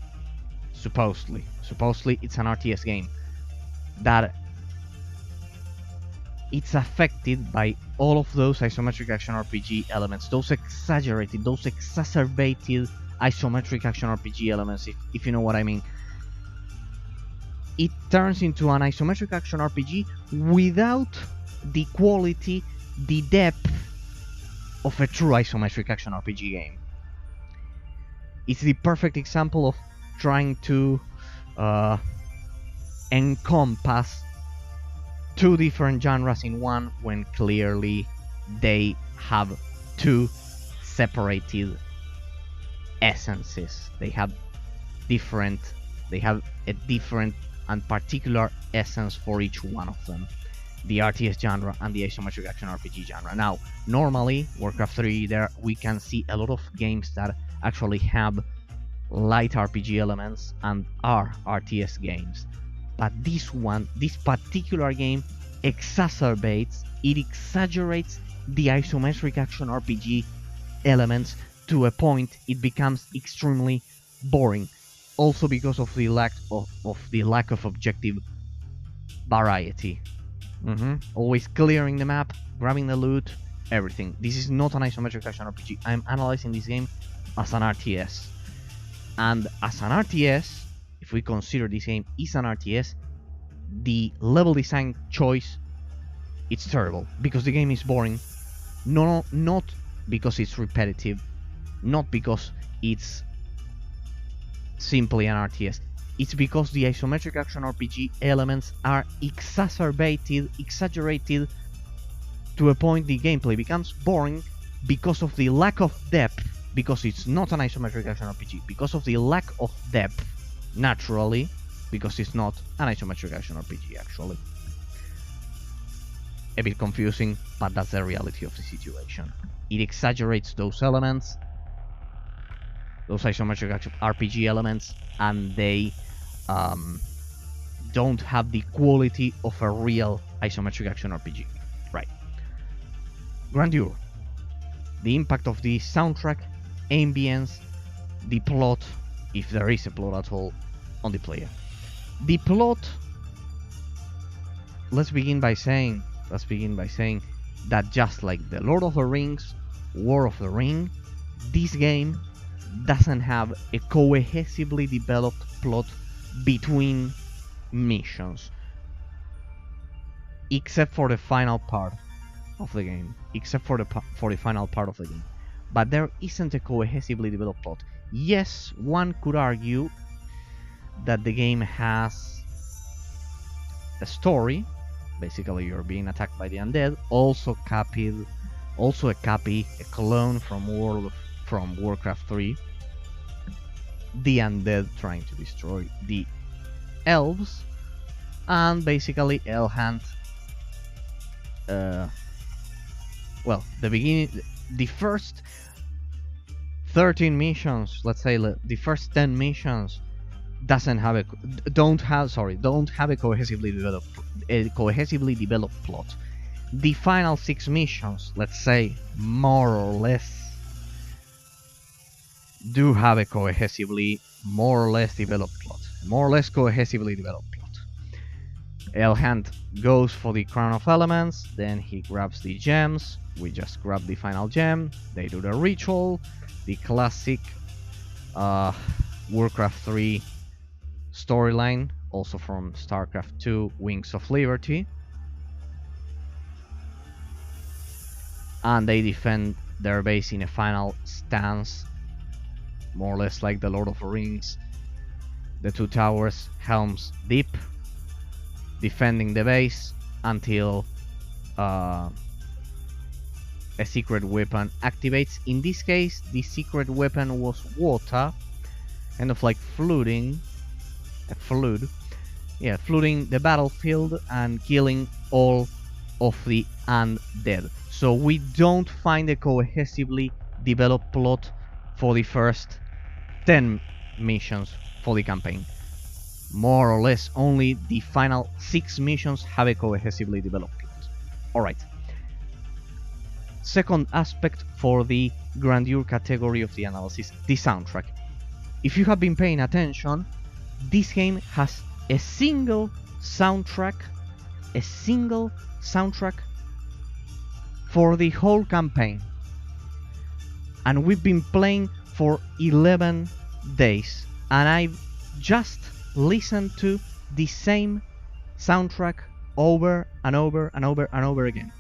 supposedly it's an RTS game that it's affected by all of those isometric action RPG elements, those exaggerated, those exacerbated isometric action RPG elements, if you know what I mean. It turns into an isometric action RPG without the quality, the depth of a true isometric action RPG game. It's the perfect example of trying to encompass 2 different genres in one, when clearly they have 2 separated essences. They have a different and particular essence for each one of them. The RTS genre and the isometric action RPG genre. Now, normally, Warcraft 3, there we can see a lot of games that actually have light RPG elements and are RTS games. But this particular game exaggerates the isometric action RPG elements to a point it becomes extremely boring. Also because of the lack of objective variety. Always clearing the map, grabbing the loot, everything. This is not an isometric action RPG. I'm analyzing this game as an RTS. And as an RTS, if we consider this game is an RTS, the level design choice, it's terrible. Because the game is boring. No, not because it's repetitive. Not because it's simply an RTS. It's because the isometric action RPG elements are exaggerated to a point the gameplay becomes boring because of the lack of depth, because it's not an isometric action RPG, because of the lack of depth, naturally, because it's not an isometric action RPG actually. A bit confusing, but that's the reality of the situation. It exaggerates those elements, those isometric action RPG elements, and they don't have the quality of a real isometric action RPG. Right. Grandeur. The impact of the soundtrack, ambience, the plot, if there is a plot at all, on the player. The plot, let's begin by saying that just like the Lord of the Rings, War of the Ring, this game doesn't have a cohesively developed plot between missions, except for the final part of the game. But there isn't a cohesively developed plot. Yes, one could argue that the game has a story. Basically, you're being attacked by the undead. Also a clone from Warcraft 3. The undead trying to destroy the elves, and basically Elhand. The first 13 missions, let's say the first 10 missions, don't have a cohesively developed plot. The final 6 missions, let's say, more or less, do have a cohesively cohesively developed plot. Elhand goes for the Crown of Elements, then he grabs the gems. We just grab the final gem. They do the ritual, the classic Warcraft 3 storyline, also from StarCraft 2 Wings of Liberty. And they defend their base in a final stance, more or less like the Lord of the Rings. The two towers, Helm's Deep, defending the base until a secret weapon activates. In this case, the secret weapon was water, kind of like flooding the battlefield and killing all of the undead. So we don't find a cohesively developed plot for the first 10 missions for the campaign. More or less only the final 6 missions have a cohesively developed plot. Alright. Second aspect for the grandeur category of the analysis, the soundtrack. If you have been paying attention, this game has a single soundtrack for the whole campaign. And we've been playing for 11 days, and I've just listened to the same soundtrack over and over and over and over again.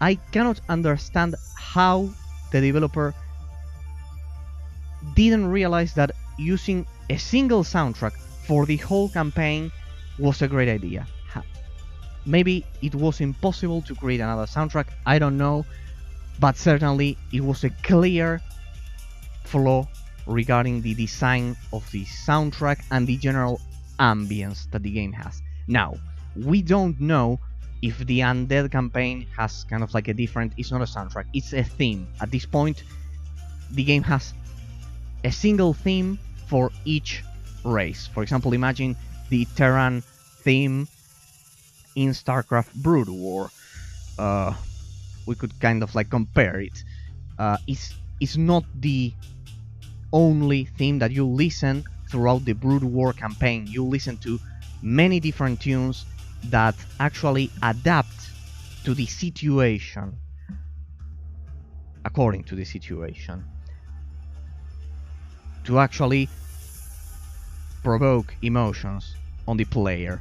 I cannot understand how the developer didn't realize that using a single soundtrack for the whole campaign was a great idea. Maybe it was impossible to create another soundtrack, I don't know, but certainly it was a clear flaw regarding the design of the soundtrack and the general ambience that the game has. Now, we don't know if the Undead campaign has kind of like a different... It's not a soundtrack, it's a theme. At this point, the game has a single theme for each race. For example, imagine the Terran theme in StarCraft Brood War. We could kind of like compare it. It's not the only theme that you listen throughout the Brood War campaign. You listen to many different tunes that actually adapt to the situation, according to the situation, to actually provoke emotions on the player.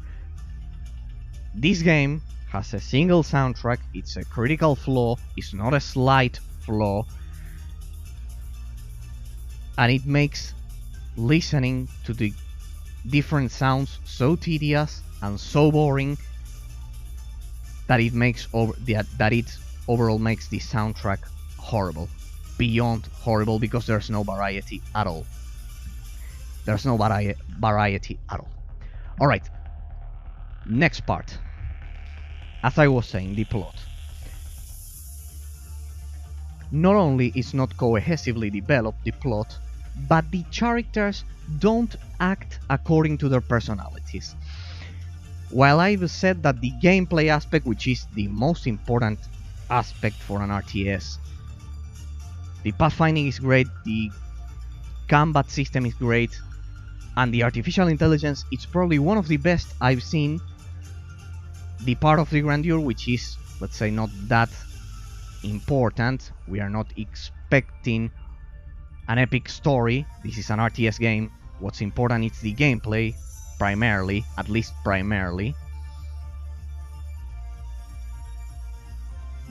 This game has a single soundtrack. It's a critical flaw, it's not a slight flaw, and it makes listening to the different sounds so tedious and so boring that it makes that it overall makes the soundtrack horrible, beyond horrible, because there's no variety at all. There's no variety at all. All right, next part. As I was saying, the plot. Not only is not cohesively developed the plot, but the characters don't act according to their personalities. While I've said that the gameplay aspect, which is the most important aspect for an RTS, the pathfinding is great, the combat system is great, and the artificial intelligence, it's probably one of the best I've seen. The part of the grandeur, which is, let's say, not that important, we are not expecting an epic story, this is an RTS game, what's important is the gameplay, primarily, at least primarily.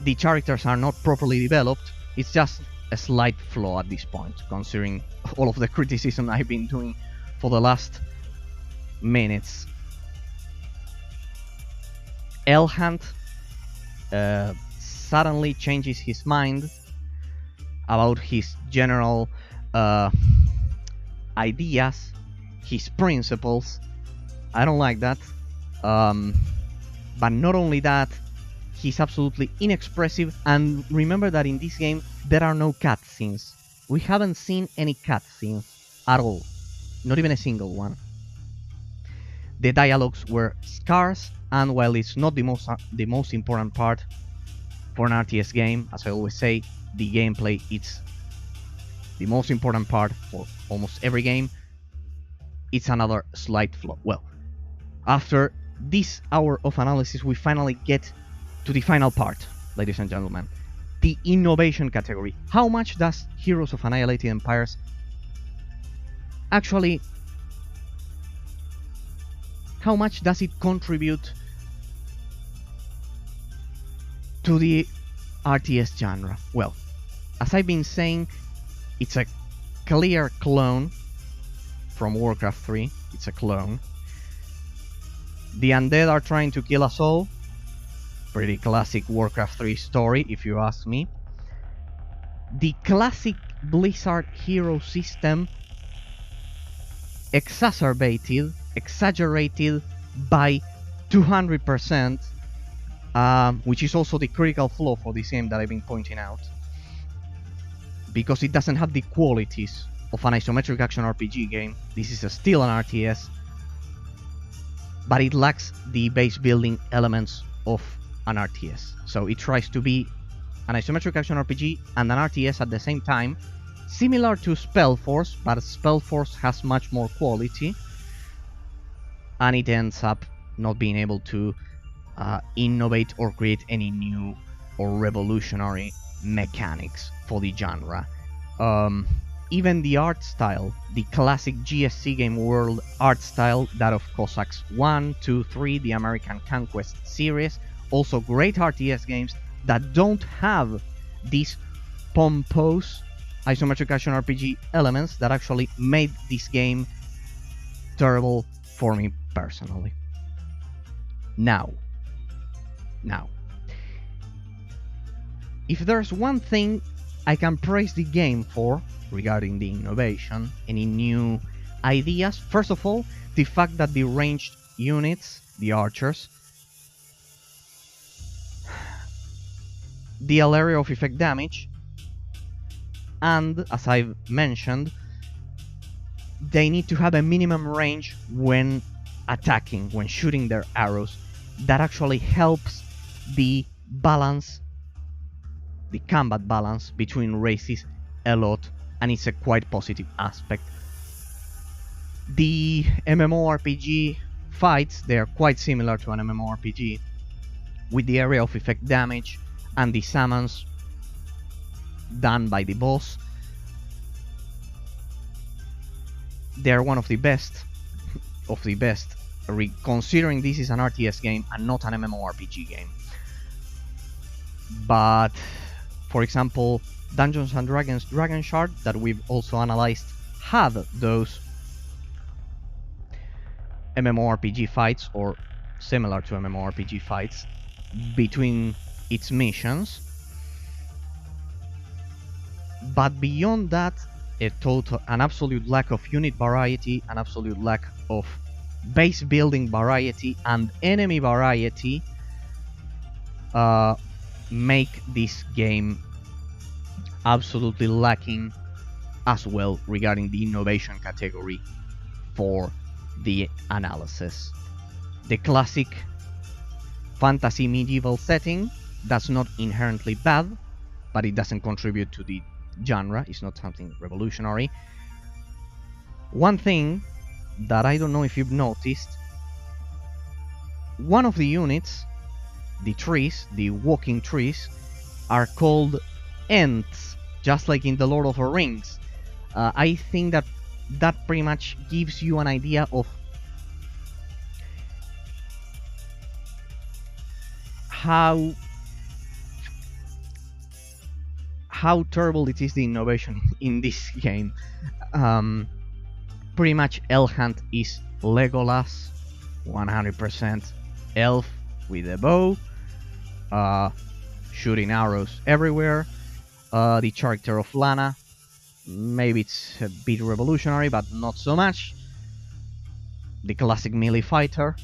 The characters are not properly developed, it's just a slight flaw at this point, considering all of the criticism I've been doing for the last minutes. Elhand suddenly changes his mind about his general ideas, his principles. I don't like that. But not only that, he's absolutely inexpressive. And remember that in this game there are no cutscenes. We haven't seen any cutscenes at all. Not even a single one. The dialogues were scarce, and while it's not the most important part for an RTS game, as I always say, the gameplay is the most important part for almost every game. It's another slight flaw. Well, after this hour of analysis, we finally get to the final part, ladies and gentlemen. The innovation category. How much does Heroes of Annihilated Empires actually... How much does it contribute to the RTS genre? Well, as I've been saying, it's a clear clone from Warcraft 3. It's a clone. The undead are trying to kill us all. Pretty classic Warcraft 3 story, if you ask me. The classic Blizzard hero system exaggerated by 200%, which is also the critical flaw for this game that I've been pointing out, because it doesn't have the qualities of an isometric action RPG game. This is still an RTS, but it lacks the base building elements of an RTS. So it tries to be an isometric action RPG and an RTS at the same time, similar to Spellforce, but Spellforce has much more quality, and it ends up not being able to innovate or create any new or revolutionary mechanics for the genre. Even the art style, the classic GSC Game World art style, that of Cossacks 1, 2, 3, the American Conquest series, also great RTS games that don't have these pompous isometric action RPG elements that actually made this game terrible for me personally. Now, if there's one thing I can praise the game for regarding the innovation, any new ideas, first of all, the fact that the ranged units, the archers, deal area of effect damage, and as I've mentioned, they need to have a minimum range when attacking, when shooting their arrows. That actually helps the balance, the combat balance between races a lot, and it's a quite positive aspect. The MMORPG fights, they are quite similar to an MMORPG, with the area of effect damage and the summons done by the boss. They're one of the best considering this is an RTS game and not an MMORPG game. But for example, Dungeons and Dragons Dragon Shard, that we've also analyzed, have those MMORPG fights, or similar to MMORPG fights, between its missions. But beyond that, an absolute lack of unit variety, an absolute lack of base building variety and enemy variety make this game absolutely lacking as well regarding the innovation category for the analysis. The classic fantasy medieval setting, that's not inherently bad, but it doesn't contribute to the genre. It's not something revolutionary. One thing that I don't know if you've noticed, one of the units, the trees, the walking trees, are called Ents, just like in the Lord of the Rings. I think that pretty much gives you an idea of how terrible it is, the innovation in this game. Pretty much Elhunt is Legolas, 100% elf with a bow, shooting arrows everywhere. The character of Lana, maybe it's a bit revolutionary, but not so much. The classic melee fighter,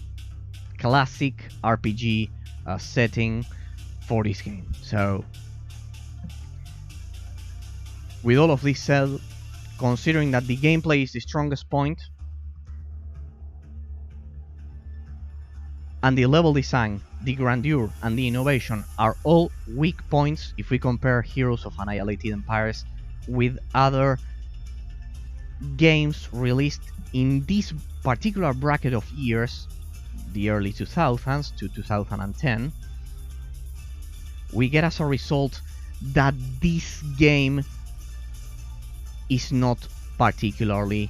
classic RPG setting for this game. So, with all of this said, considering that the gameplay is the strongest point, and the level design, the grandeur, and the innovation are all weak points if we compare Heroes of Annihilated Empires with other games released in this particular bracket of years, the early 2000s to 2010, we get as a result that this game is not particularly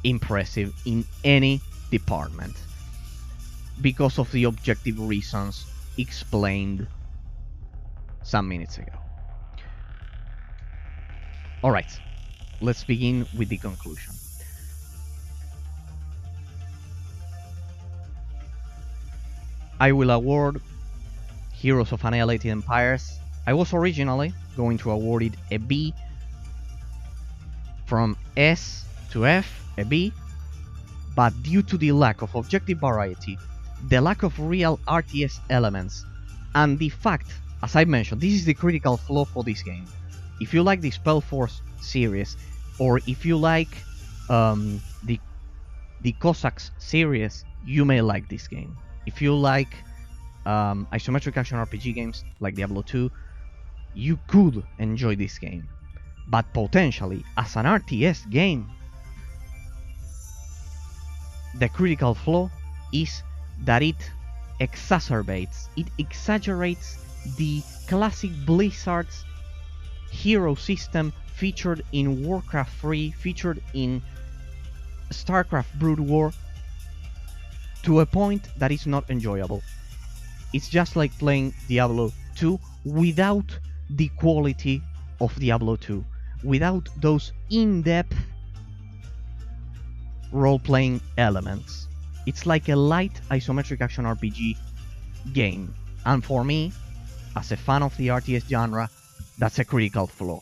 impressive in any department because of the objective reasons explained some minutes ago. Alright, let's begin with the conclusion. I will award Heroes of Annihilated Empires. I was originally going to award it a B, from S to F, a B, but due to the lack of objective variety, the lack of real RTS elements, and the fact, as I mentioned, this is the critical flaw for this game. If you like the Spellforce series, or if you like the Cossacks series, you may like this game. If you like isometric action RPG games like Diablo 2, you could enjoy this game. But potentially, as an RTS game, the critical flaw is that it exacerbates, it exaggerates the classic Blizzard's hero system featured in Warcraft 3, featured in StarCraft Brood War, to a point that is not enjoyable. It's just like playing Diablo 2 without the quality of Diablo 2, without those in-depth role-playing elements. It's like a light isometric action RPG game, and for me, as a fan of the RTS genre, that's a critical flaw.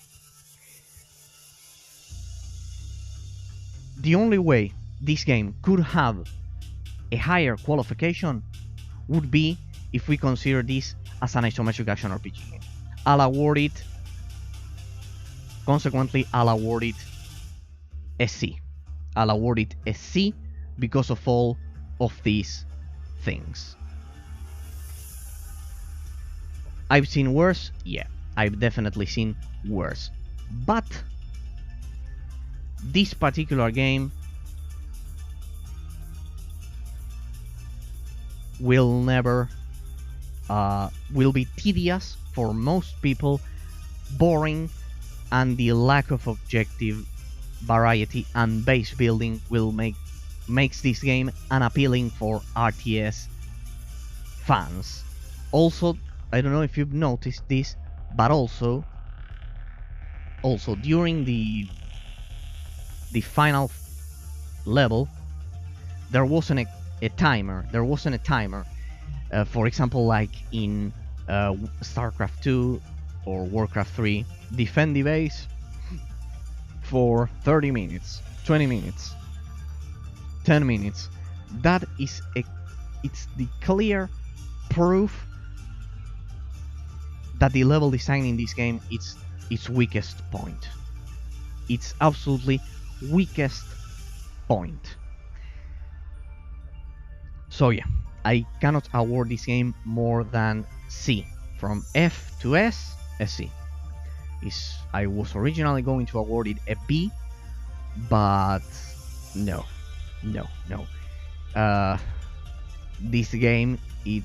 The only way this game could have a higher qualification would be if we consider this as an isometric action RPG game. Consequently, I'll award it a C. I'll award it a C because of all of these things. I've seen worse? Yeah, I've definitely seen worse. But this particular game will be tedious for most people, boring, and the lack of objective variety and base building makes this game unappealing for RTS fans. Also, I don't know if you've noticed this, but also during the final level, there wasn't a timer. For example, like in StarCraft 2 or Warcraft 3, defend the base for 30 minutes, 20 minutes, 10 minutes. That is it's the clear proof that the level design in this game is its weakest point. It's absolutely weakest point. So yeah, I cannot award this game more than C. From F to S, a C. I was originally going to award it a B, but no. This game, it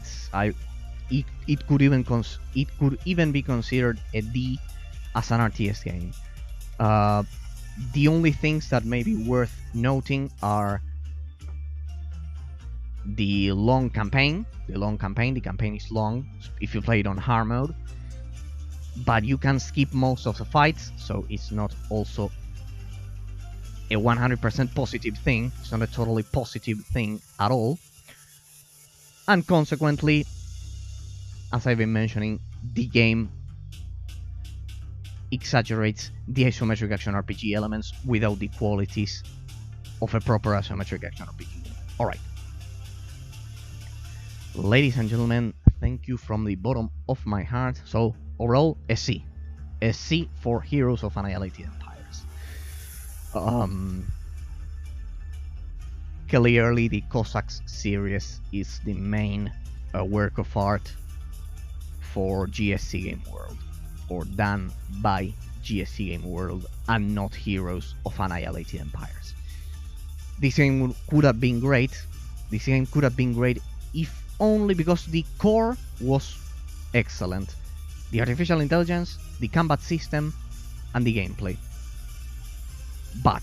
could even be considered a D as an RTS game. The only things that may be worth noting are the long campaign. The campaign is long if you play it on hard mode, but you can skip most of the fights, so it's not also a 100% positive thing. It's not a totally positive thing at all. And consequently, as I've been mentioning, the game exaggerates the isometric action RPG elements without the qualities of a proper isometric action RPG. Alright. Ladies and gentlemen, thank you from the bottom of my heart. So, overall, a C. A C for Heroes of Annihilated Empires. Clearly, the Cossacks series is the main work of art for GSC Game World, or done by GSC Game World, and not Heroes of Annihilated Empires. This game could have been great. This game could have been great if only because the core was excellent. The artificial intelligence, the combat system, and the gameplay. But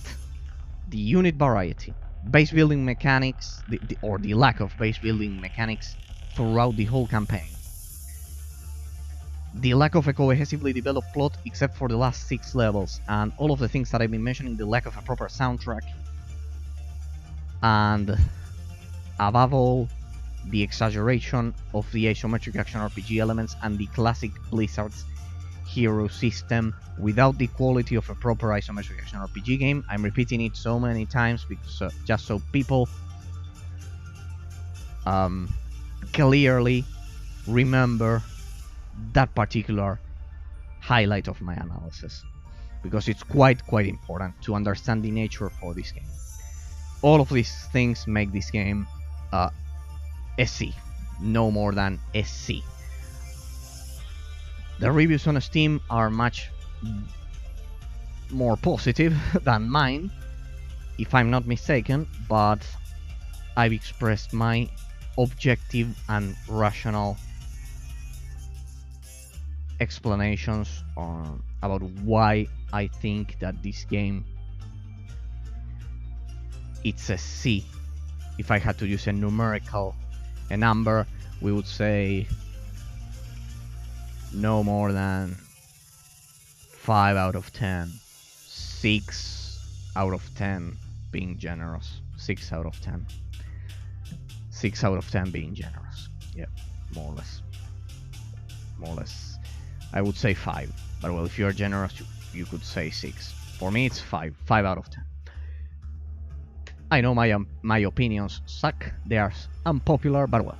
the unit variety, base building mechanics, or the lack of base building mechanics throughout the whole campaign, the lack of a cohesively developed plot except for the last 6 levels, and all of the things that I've been mentioning, the lack of a proper soundtrack, and above all, the exaggeration of the isometric action RPG elements and the classic Blizzard's hero system without the quality of a proper isometric action RPG game. I'm repeating it so many times because just so people clearly remember that particular highlight of my analysis, because it's quite important to understand the nature for this game. All of these things make this game a C, no more than a C. The reviews on Steam are much more positive than mine, if I'm not mistaken, but I've expressed my objective and rational explanations about why I think that this game, it's a C. If I had to use a number, we would say no more than 5 out of 10, 6 out of 10 being generous, 6 out of 10, 6 out of 10 being generous. Yeah, more or less. I would say 5, but well, if you're generous, you could say 6. For me, it's 5 out of 10. I know my opinions suck, they are unpopular, but well,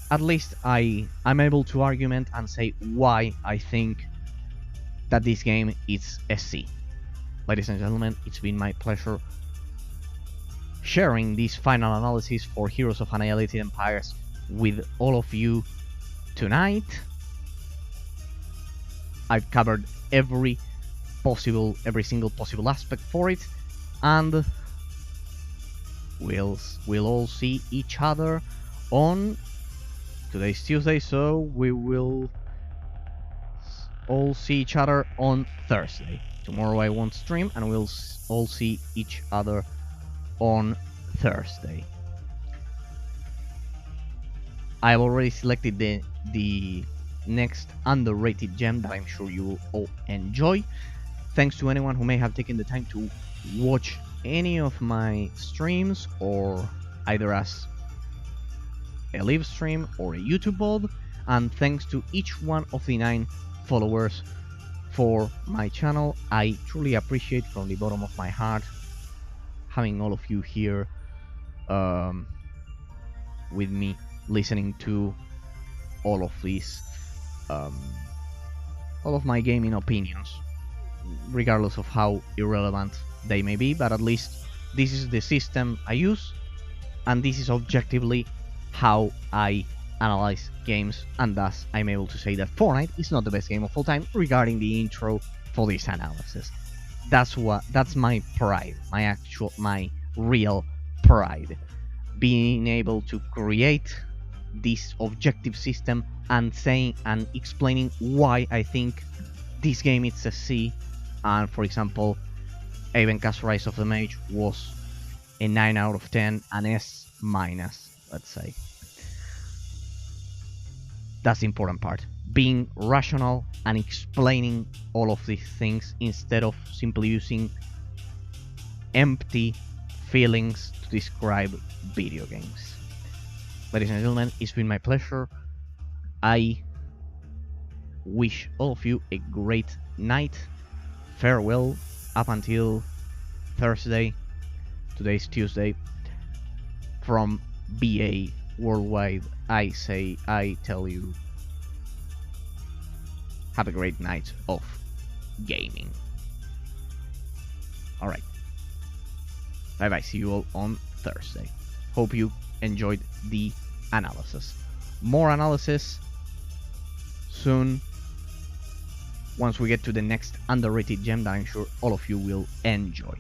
at least I'm able to argument and say why I think that this game is a C. Ladies and gentlemen, it's been my pleasure sharing this final analysis for Heroes of Annihilated Empires with all of you tonight. I've covered every single possible aspect for it, and we'll all see each other on today's Tuesday, so we will all see each other on Thursday. Tomorrow I won't stream, and we'll all see each other on Thursday. I've already selected the next underrated gem that I'm sure you will all enjoy. Thanks to anyone who may have taken the time to watch any of my streams, or either as a live stream or a YouTube VOD, and thanks to each one of the 9 followers for my channel. I truly appreciate from the bottom of my heart having all of you here with me, listening to all of these, all of my gaming opinions, regardless of how irrelevant they may be, but at least this is the system I use, and this is objectively how I analyze games, and thus I'm able to say that Fortnite is not the best game of all time regarding the intro for this analysis. That's my pride, my real pride, being able to create this objective system and saying and explaining why I think this game is a C, and for example, Cast Rise of the Mage was a 9 out of 10, an S minus, let's say. That's the important part. Being rational and explaining all of these things instead of simply using empty feelings to describe video games. Ladies and gentlemen, it's been my pleasure. I wish all of you a great night. Farewell up until Thursday. Today's Tuesday. From BA Worldwide, I tell you, have a great night of gaming. Alright. Bye bye, see you all on Thursday. Hope you enjoyed the analysis. More analysis soon, once we get to the next underrated gem that I'm sure all of you will enjoy.